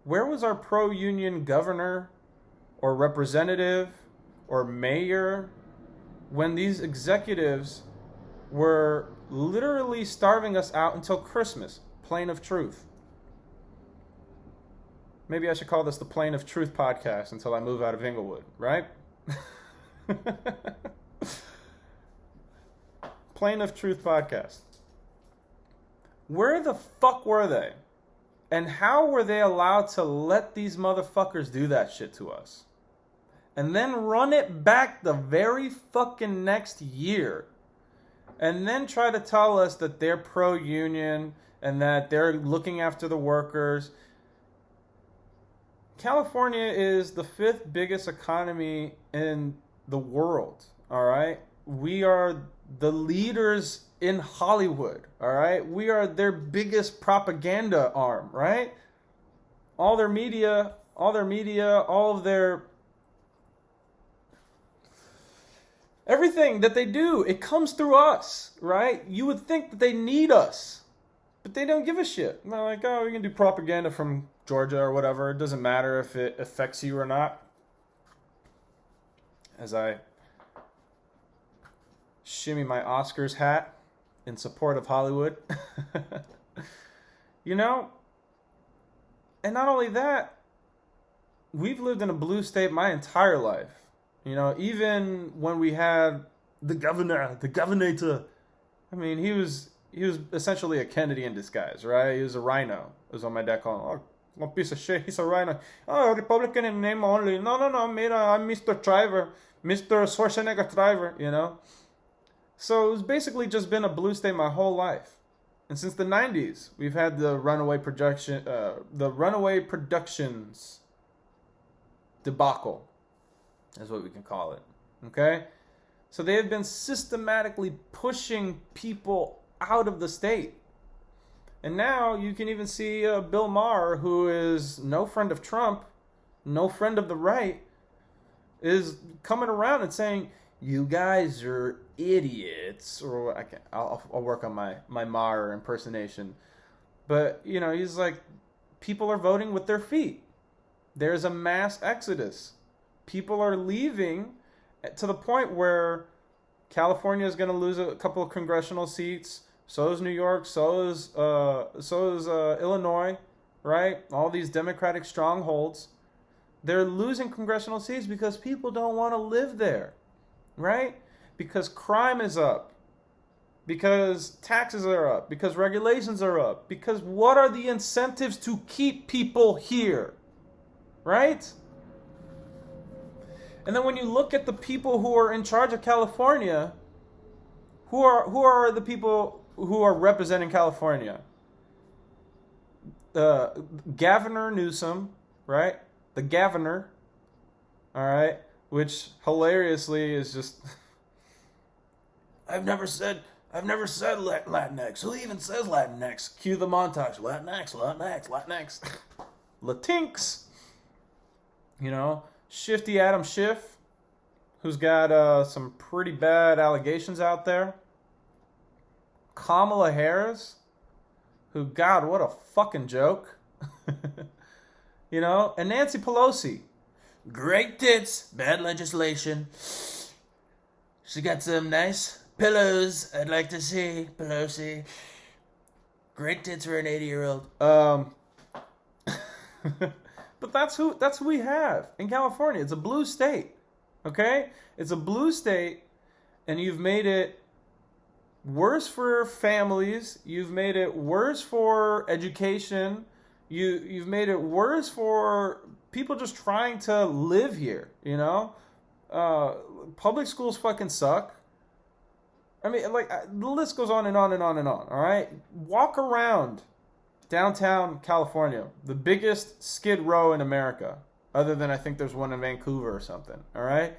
A: Where was our pro-union governor or representative or mayor when these executives were literally starving us out until Christmas? Plain of truth. Maybe I should call this the Plain of Truth podcast until I move out of Inglewood, right? Plain of Truth podcast. Where the fuck were they? And how were they allowed to let these motherfuckers do that shit to us? and then run it back the very fucking next year, and then try to tell us that they're pro-union and that they're looking after the workers. California is the 5th biggest economy in the world, all right? We are the leaders in Hollywood, all right? We are their biggest propaganda arm, right? All their media, all of their... everything that they do, it comes through us, right? You would think that they need us, but they don't give a shit. They're like, oh, we can do propaganda from Georgia or whatever. It doesn't matter if it affects you or not. As I shimmy my Oscars hat in support of Hollywood. You know, and not only that, we've lived in a blue state my entire life. You know, even when we had the governor, I mean, he was essentially a Kennedy in disguise, right? He was a rhino. It was on my deck calling, oh, piece of shit, he's a rhino. Oh, Republican in name only. No, mira, I'm Mr. Driver, Mr. Schwarzenegger Driver, you know? So it was basically just been a blue state my whole life. And since the 90s, we've had the runaway productions debacle, is what we can call it. Okay? So they have been systematically pushing people out of the state. And now you can even see Bill Maher, who is no friend of Trump, no friend of the right, is coming around and saying, you guys are idiots. Or I'll work on my Maher impersonation. But, you know, he's like, people are voting with their feet. There's a mass exodus. People are leaving to the point where California is going to lose a couple of congressional seats. So is New York. So is Illinois, right? All these Democratic strongholds. They're losing congressional seats because people don't want to live there, right? Because crime is up. Because taxes are up. Because regulations are up. Because what are the incentives to keep people here, right? And then when you look at the people who are in charge of California, who are the people who are representing California? Governor Newsom, right? The governor, all right? Which hilariously is just, I've never said Latinx. Who even says Latinx? Cue the montage. Latinx. Latinx. You know, Shifty Adam Schiff, who's got some pretty bad allegations out there. Kamala Harris, who, God, what a fucking joke. You know, and Nancy Pelosi. Great tits, bad legislation. She got some nice pillows I'd like to see, Pelosi. Great tits for an 80-year-old. But that's who we have in California. It's a blue state. Okay? It's a blue state, and you've made it worse for families. You've made it worse for education. You've made it worse for people just trying to live here, you know? Public schools fucking suck. I mean, like, the list goes on and on and on and on, all right? Walk around downtown California, the biggest skid row in America, other than I think there's one in Vancouver or something, all right?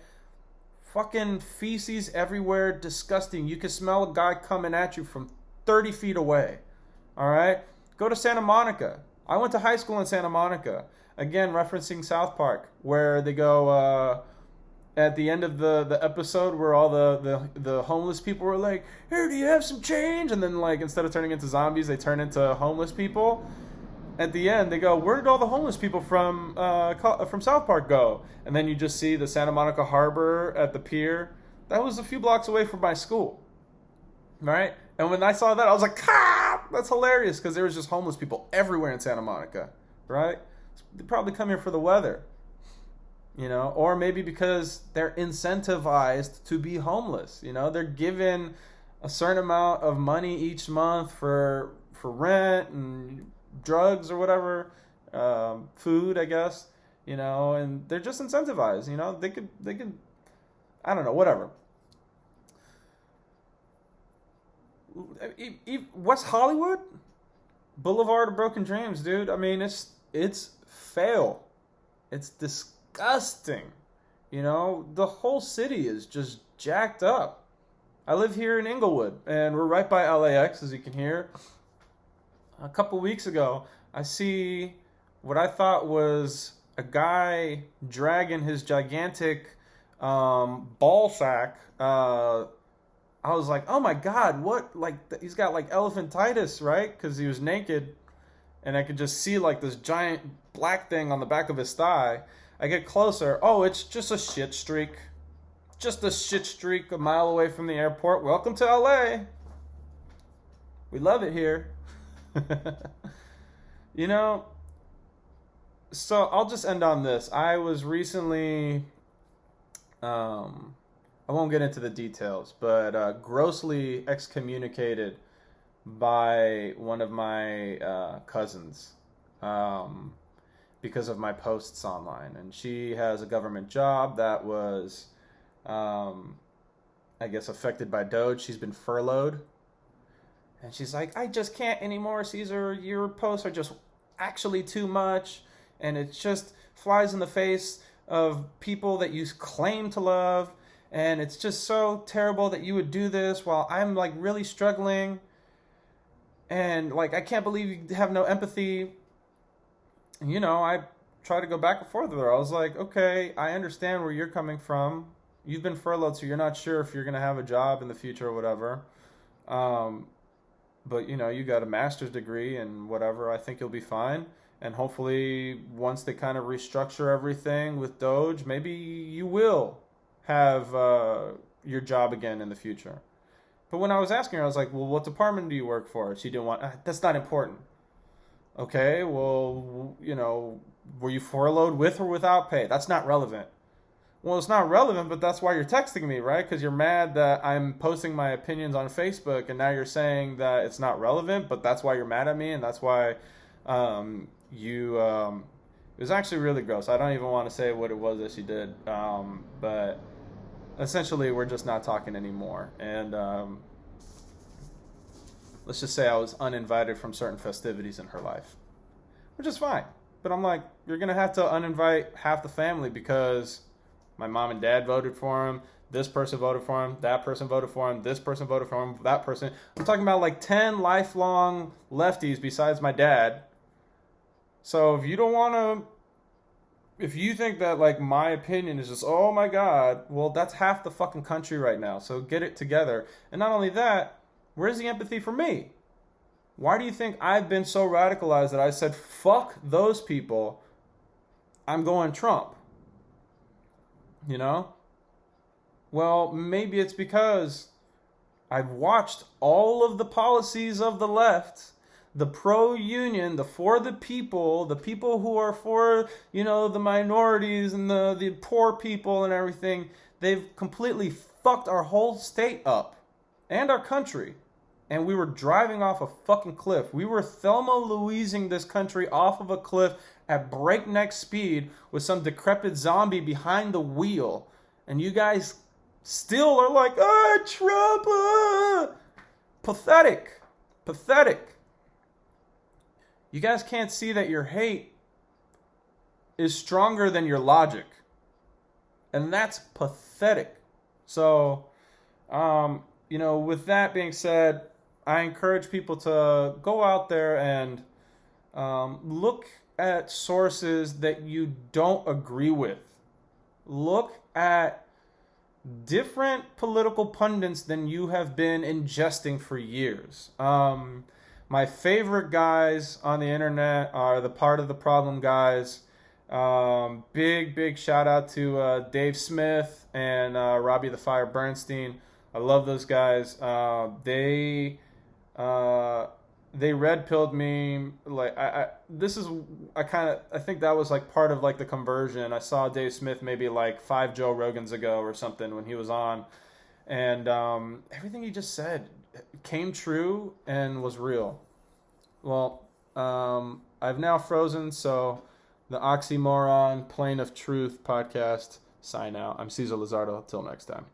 A: Fucking feces everywhere, disgusting. You can smell a guy coming at you from 30 feet away, all right? Go to Santa Monica. I went to high school in Santa Monica. Again, referencing South Park, where they go at the end of the episode where all the homeless people were like, "Here, do you have some change?" And then, like, instead of turning into zombies, they turn into homeless people. At the end, they go, "Where did all the homeless people from South Park go?" And then you just see the Santa Monica Harbor at the pier. That was a few blocks away from my school, right? And when I saw that, I was like, "Ah, that's hilarious!" Because there was just homeless people everywhere in Santa Monica, right? They probably come here for the weather, you know, or maybe because they're incentivized to be homeless. You know, they're given a certain amount of money each month for rent and drugs or whatever, food, I guess, and they're just incentivized. They could, I don't know, whatever. West Hollywood, Boulevard of Broken Dreams, dude. I mean, it's fail. It's disgusting. The whole city is just jacked up. I live here in Inglewood, and we're right by LAX, as you can hear. A couple weeks ago, I see what I thought was a guy dragging his gigantic ball sack. I was like, oh my God, what? Like, he's got like elephantitis, right? Because he was naked, and I could just see like this giant black thing on the back of his thigh. I get closer. Oh, it's just a shit streak. Just a shit streak a mile away from the airport. Welcome to LA. We love it here. So I'll just end on this. I was recently, I won't get into the details, but grossly excommunicated by one of my cousins because of my posts online. And she has a government job that was, I guess, affected by Doge. She's been furloughed. And she's like, I just can't anymore, Caesar. Your posts are just actually too much. And it just flies in the face of people that you claim to love. And it's just so terrible that you would do this while I'm like really struggling. And like, I can't believe you have no empathy. I try to go back and forth with her. I was like, okay, I understand where you're coming from. You've been furloughed, so you're not sure if you're going to have a job in the future or whatever. But you got a master's degree and whatever. I think you'll be fine. And hopefully once they kind of restructure everything with Doge, maybe you will have your job again in the future. But when I was asking her, I was like, well, what department do you work for? She didn't want, that's not important. Okay, well, were you furloughed with or without pay? That's not relevant. Well, it's not relevant, but that's why you're texting me, right? Because you're mad that I'm posting my opinions on Facebook, and now you're saying that it's not relevant, but that's why you're mad at me, and that's why it was actually really gross. I don't even want to say what it was that she did, but essentially we're just not talking anymore. And let's just say I was uninvited from certain festivities in her life, which is fine. But I'm like, you're going to have to uninvite half the family because my mom and dad voted for him. This person voted for him. That person voted for him. This person voted for him. That person. I'm talking about like 10 lifelong lefties besides my dad. So if you don't want to, if you think that like my opinion is just, oh my God, well, that's half the fucking country right now. So get it together. And not only that, where's the empathy for me? Why do you think I've been so radicalized that I said, fuck those people, I'm going Trump? Well, maybe it's because I've watched all of the policies of the left, the pro-union, the for the people who are for, the minorities and the poor people and everything. They've completely fucked our whole state up and our country. And we were driving off a fucking cliff. We were Thelma Louising this country off of a cliff at breakneck speed with some decrepit zombie behind the wheel. And you guys still are like, Trump! Pathetic. Pathetic. You guys can't see that your hate is stronger than your logic. And that's pathetic. So, with that being said, I encourage people to go out there and look at sources that you don't agree with. Look at different political pundits than you have been ingesting for years. My favorite guys on the internet are the Part of the Problem guys. Big shout out to Dave Smith and Robbie the Fire Bernstein. I love those guys. They red pilled me. Like I think that was like part of like the conversion. I saw Dave Smith maybe like 5 Joe Rogans ago or something when he was on, and everything he just said came true and was real. Well, I've now frozen, so the Oxymoron Plane of Truth podcast sign out. I'm Caesar Lizardo. Till next time.